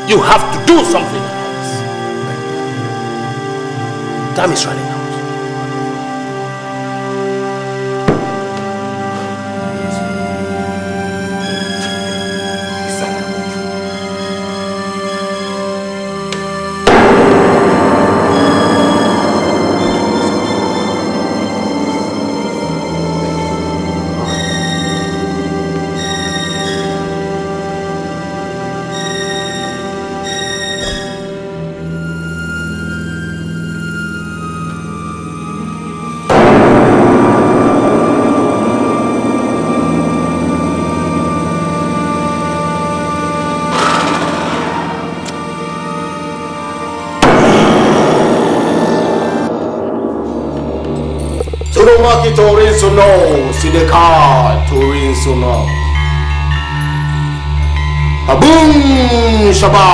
You have to do something about this. Time is running out. Torin Sono, Sideka, Torin Sono. Aboom Shaba.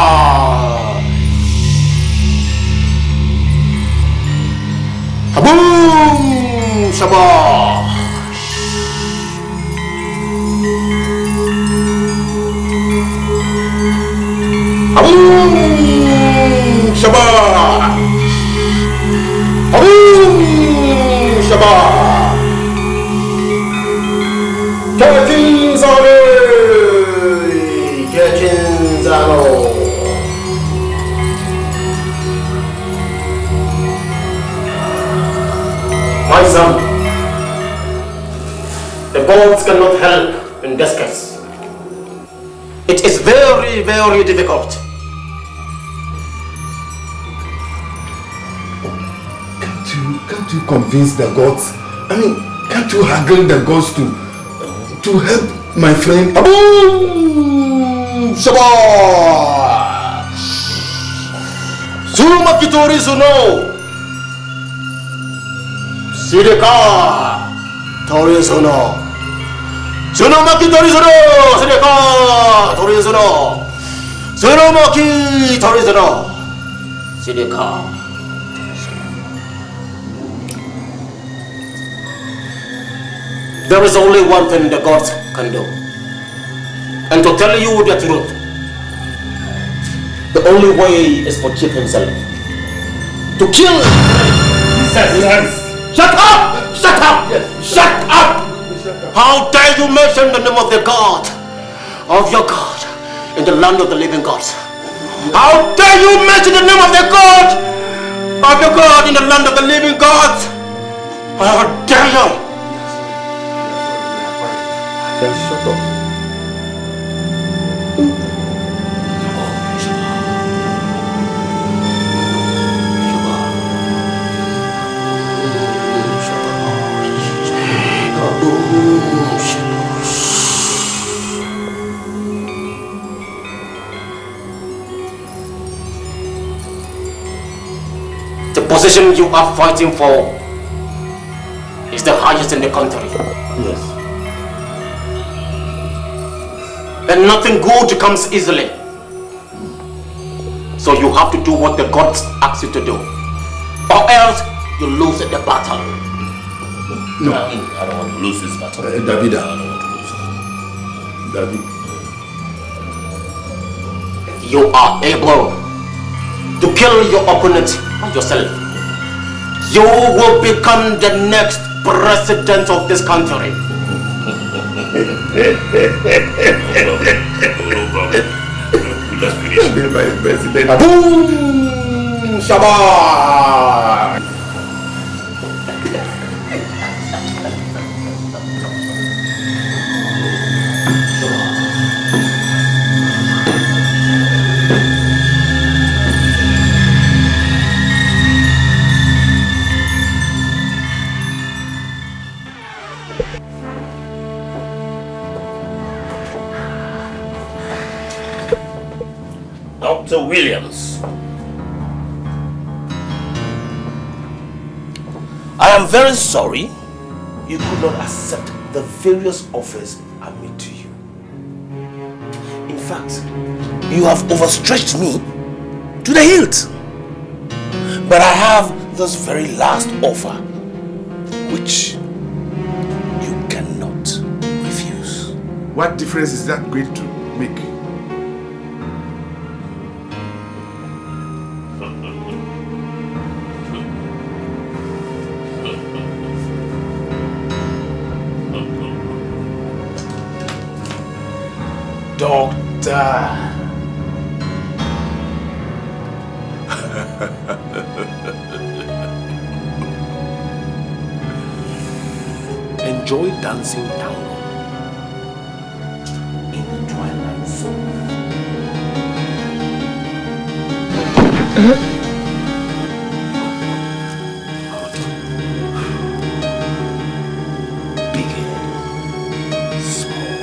Aboom Shaba. Aboom Shaba. Aboom Shaba. Catching Zano. My son, the gods cannot help in this case. It is very, very difficult. Can't you convince the gods? I mean, can't you haggle the gods to help my friend? Aboom Shaba. Zuma Kitori Zuno. Sideka Tori Zuno. Zunoma Kitori Zuno. Sideka Tori Zuno. Zunoma Kitori Zuno. Sideka. There is only one thing the gods can do. And to tell you the truth, the only way is for Chief himself to kill. Shut up! Shut up! Shut up! How dare you mention the name of the God, of your God, in the land of the living gods? How dare you mention the name of the God, of your God, in the land of the living gods? How dare you? Shut up. The position you are fighting for is the highest in the country. Yes. And nothing good comes easily. So you have to do what the gods ask you to do, or else you lose the battle. No, I don't want to lose this battle. David. I don't want to lose it. David. If you are able to kill your opponent and yourself, you will become the next president of this country. Let's finish. Vice President. Boom! Shabbat! Dr. Williams. I am very sorry you could not accept the various offers I made to you. In fact, you have overstretched me to the hilt. But I have this very last offer, which you cannot refuse. What difference is that going to make? Doctor. Enjoy dancing tango in the twilight zone. Big head, small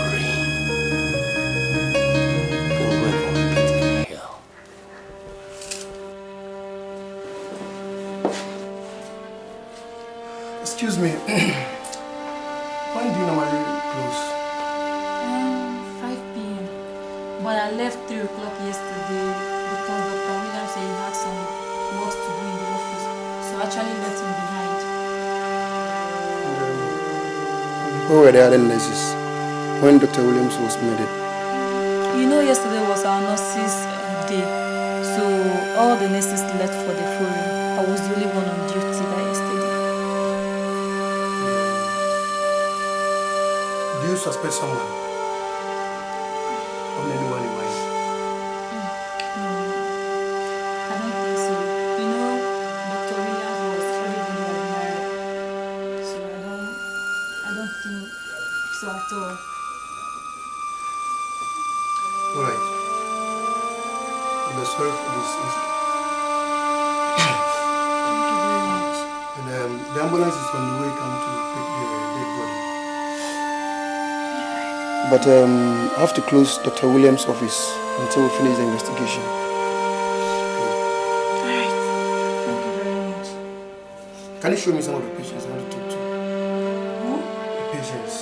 brain. Can work on pit in hell. Excuse me. When do you normally close? 5 p.m. But I left 3 o'clock yesterday because Dr. Williams said he had some work to do in the office. So I actually left him behind. Who were the other nurses when Dr. Williams was murdered? You know, yesterday was our nurses' day. So all the nurses left for the forum. I was the only one on duty that yesterday. Do you suspect someone? Or anyone in mind? I don't think so. You know, Dr. Williams was everybody admired. So I don't think so at all. Alright. I'm sorry for this incident. Thank you very much. And the ambulance is on the way come to pick the dead body. But I have to close Dr. Williams' office until we finish the investigation. Alright. Thank you very much. Can you show me some of the patients I want to talk to? Who? The patients.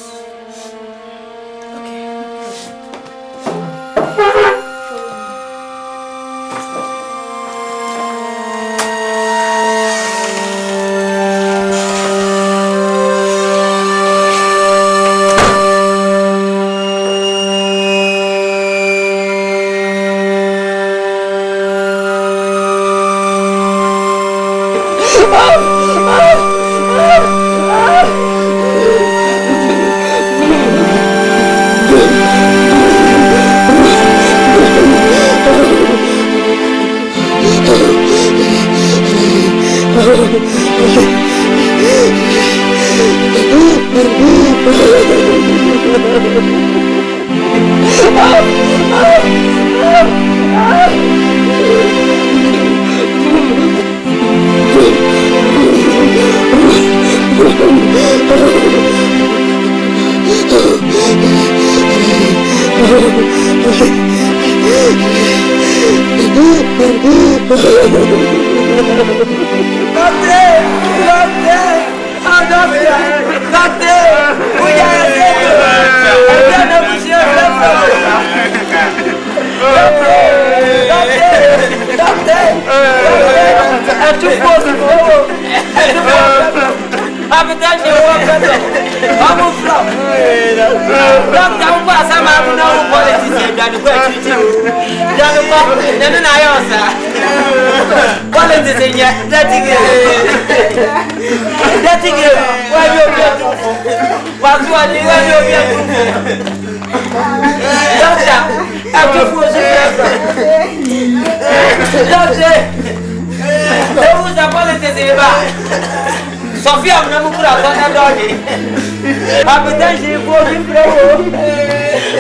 Sofia, I'm not going to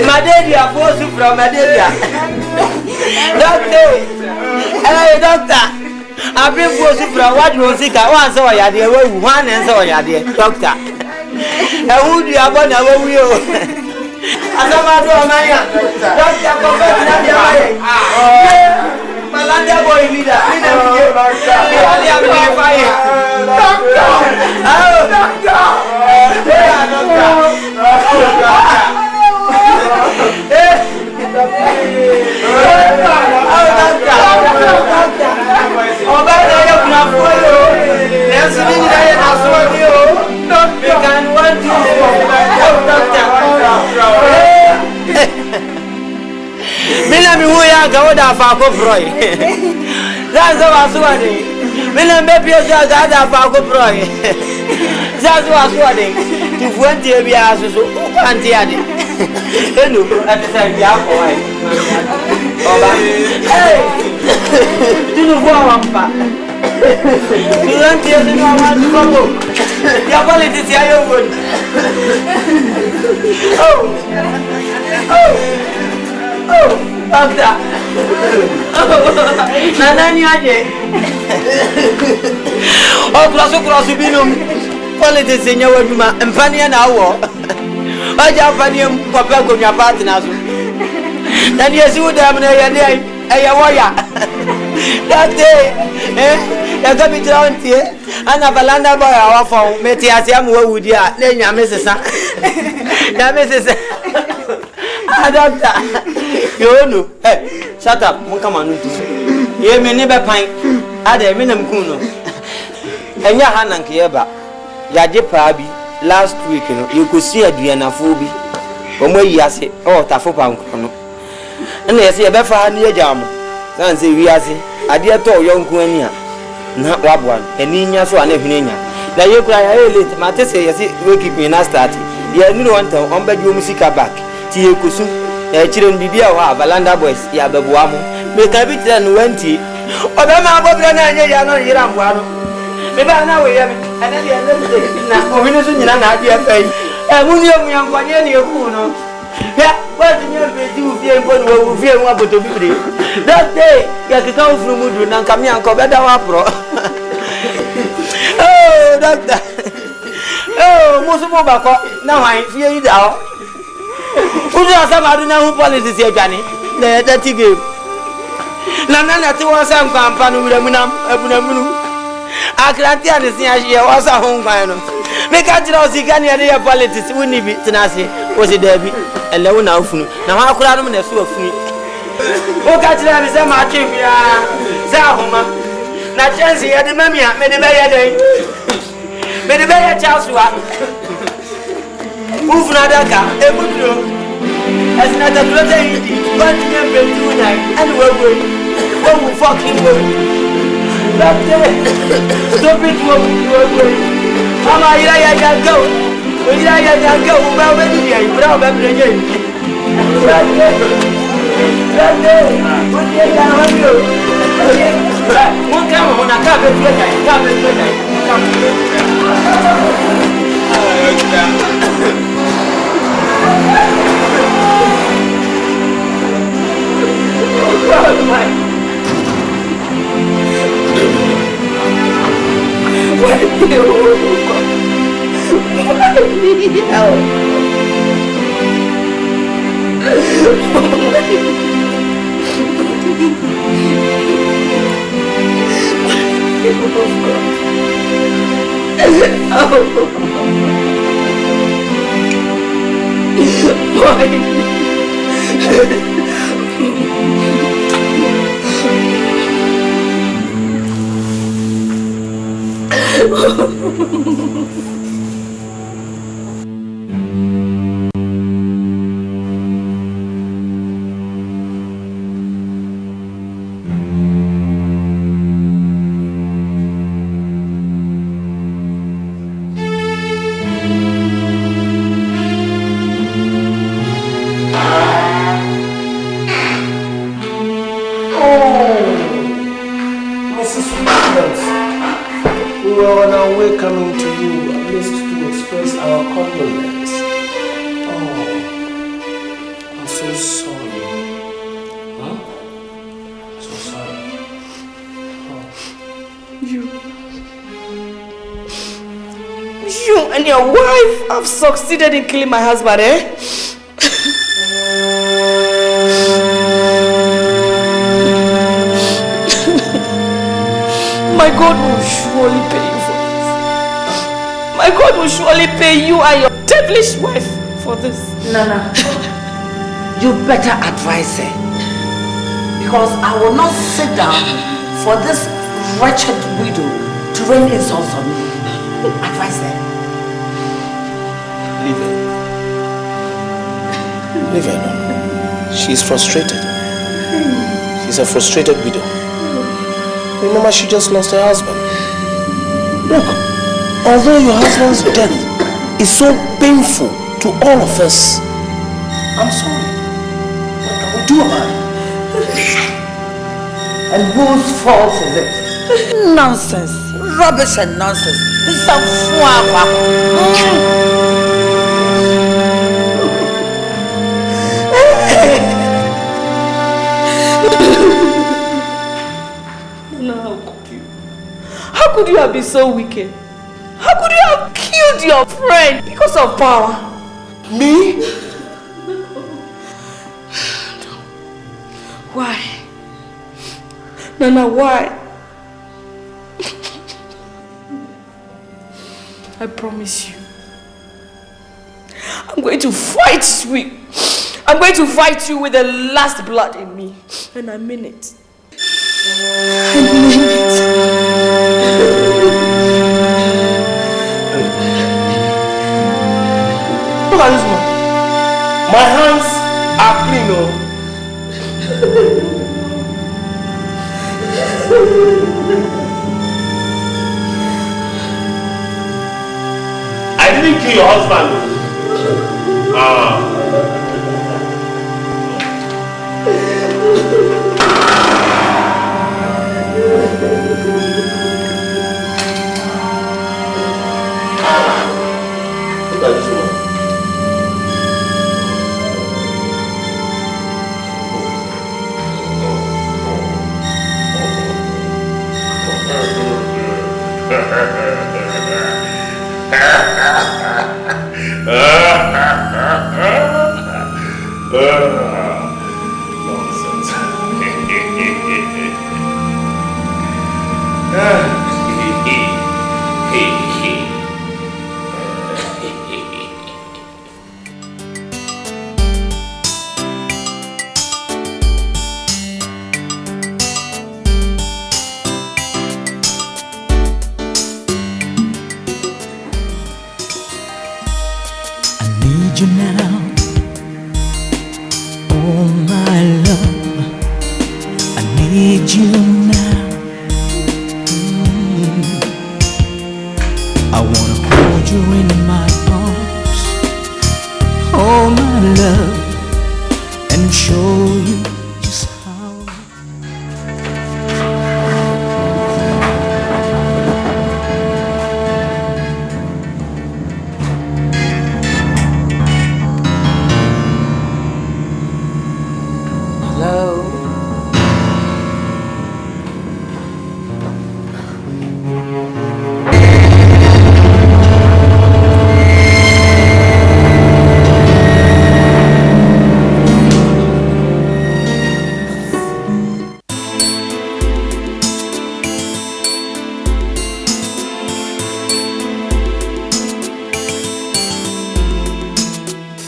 Madelia, from Madelia. Doctor, I've been forcing from what you think I want so I did one and so I did, doctor. I would be about our wheel. As a matter of my doctor, Malanda boy leader, Milami huya gawada fa ko proy. Zazo wasuade. Milam bepi oja gada fa ko proy. Zazo wasuade. Tufuenti ebi asusu ko anti ade. Enu atesa bi akọ ai. Oba. Hey. Tinu fo awampa. Tuanti ade no awan ko. Ya politics ya yo won. Oh, doctor. Nanani aje. Oh, cross binum. Politics enya waduma. Empania na wo. Aja paniam kopa go nya party na so. Na dia si udam na ya dey. Eya woya. That day, ya ga bi trawontie. Ana balanda boy awafon. Meti asiam wo wudi a. Na nya mesesa. Na mesesa. Doctor. You know, hey, shut up, come on. You may never pine. Ada minimum kuno. And ya hanan kieba. Yaje pabi last week, you could see a Diana Phobi. Omo yase, oh, Tafopa. And they say a befa near jam. Then say we are say, I dear to young Quenia. Not one, and Nina so an evening. Now you cry, late, Matisse, you keep me not starting. You knew one time on bed you musica back. Tia Kusu. Children bibia wa Valanda boys ya babuamu me ka bi tira no wanti obema abobra na anya ya no yira mboano me ba na we ya me ana dia na ohine so nyina na ade afai muni omu ya nkwanye ne eku no ya wa tinye be ti ufie mpo no wo ufie nwa boto bibire that day ya kika ufuru mudu na nkame anko beda wa pro oh doctor oh musumo bako na hwan fie yi da o Udu asama adu na hu politics e dwane na dirty game. Na na ti won sa nkwampa no wura munam abunamunu. Akranti adesi ahye wo sa hu nkwan no. Me ka tira osika ne ya politics woni bi tenase wo se da bi ele wo na afunu. Na ho akura no na so afunu. Wo ka tira bi se ma twefia za homa. Na chance ye de mamia me de be ye den. Me de be ye chasua. Move na daka ebudro as na the brother indi but me betu na and we oh fucking go that stop it we mama ya go ba we di ya bra ba breje that what ya ha yo You and your wife have succeeded in killing my husband, eh? My God will surely pay you for this. My God will surely pay you and your devilish wife for this. Nana, you better advise her. Because I will not sit down for this wretched widow to rain insults on me. Advise her. Leave her. Leave her alone. She's frustrated. She's a frustrated widow. Remember, she just lost her husband. Look, although your husband's death is so painful to all of us, I'm sorry. What can we do about it? And whose fault is it? Nonsense. Rubbish and nonsense. This is some How could you have been so wicked? How could you have killed your friend because of power? Me? Why? Nana, why? I promise you, I'm going to fight you. I'm going to fight you with the last blood in me. And I mean it. I mean it. Look at this one. My hands are clean, oh. I didn't kill your husband. Look at this one. Nonsense. You now, oh my love, I need you now. I wanna hold you in my arms, oh my love, and show you just how.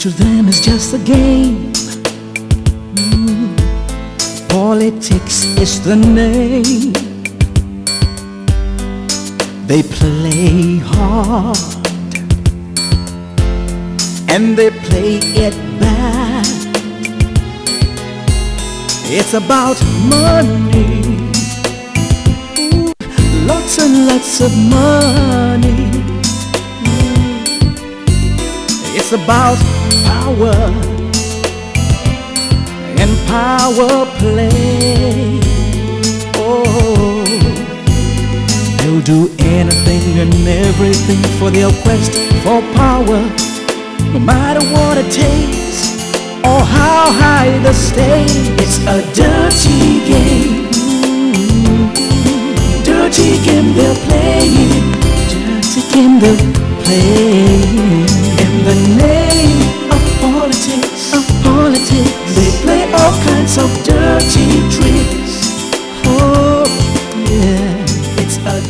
to them is just a game. Politics is the name. They play hard and they play it bad. It's about money, lots and lots of money. It's about power and power play. Oh, they'll do anything and everything for their quest for power, no matter what it takes or how high the stakes. It's a dirty game, dirty game they're playing, dirty game they're playing. In the name of politics, they play all kinds of dirty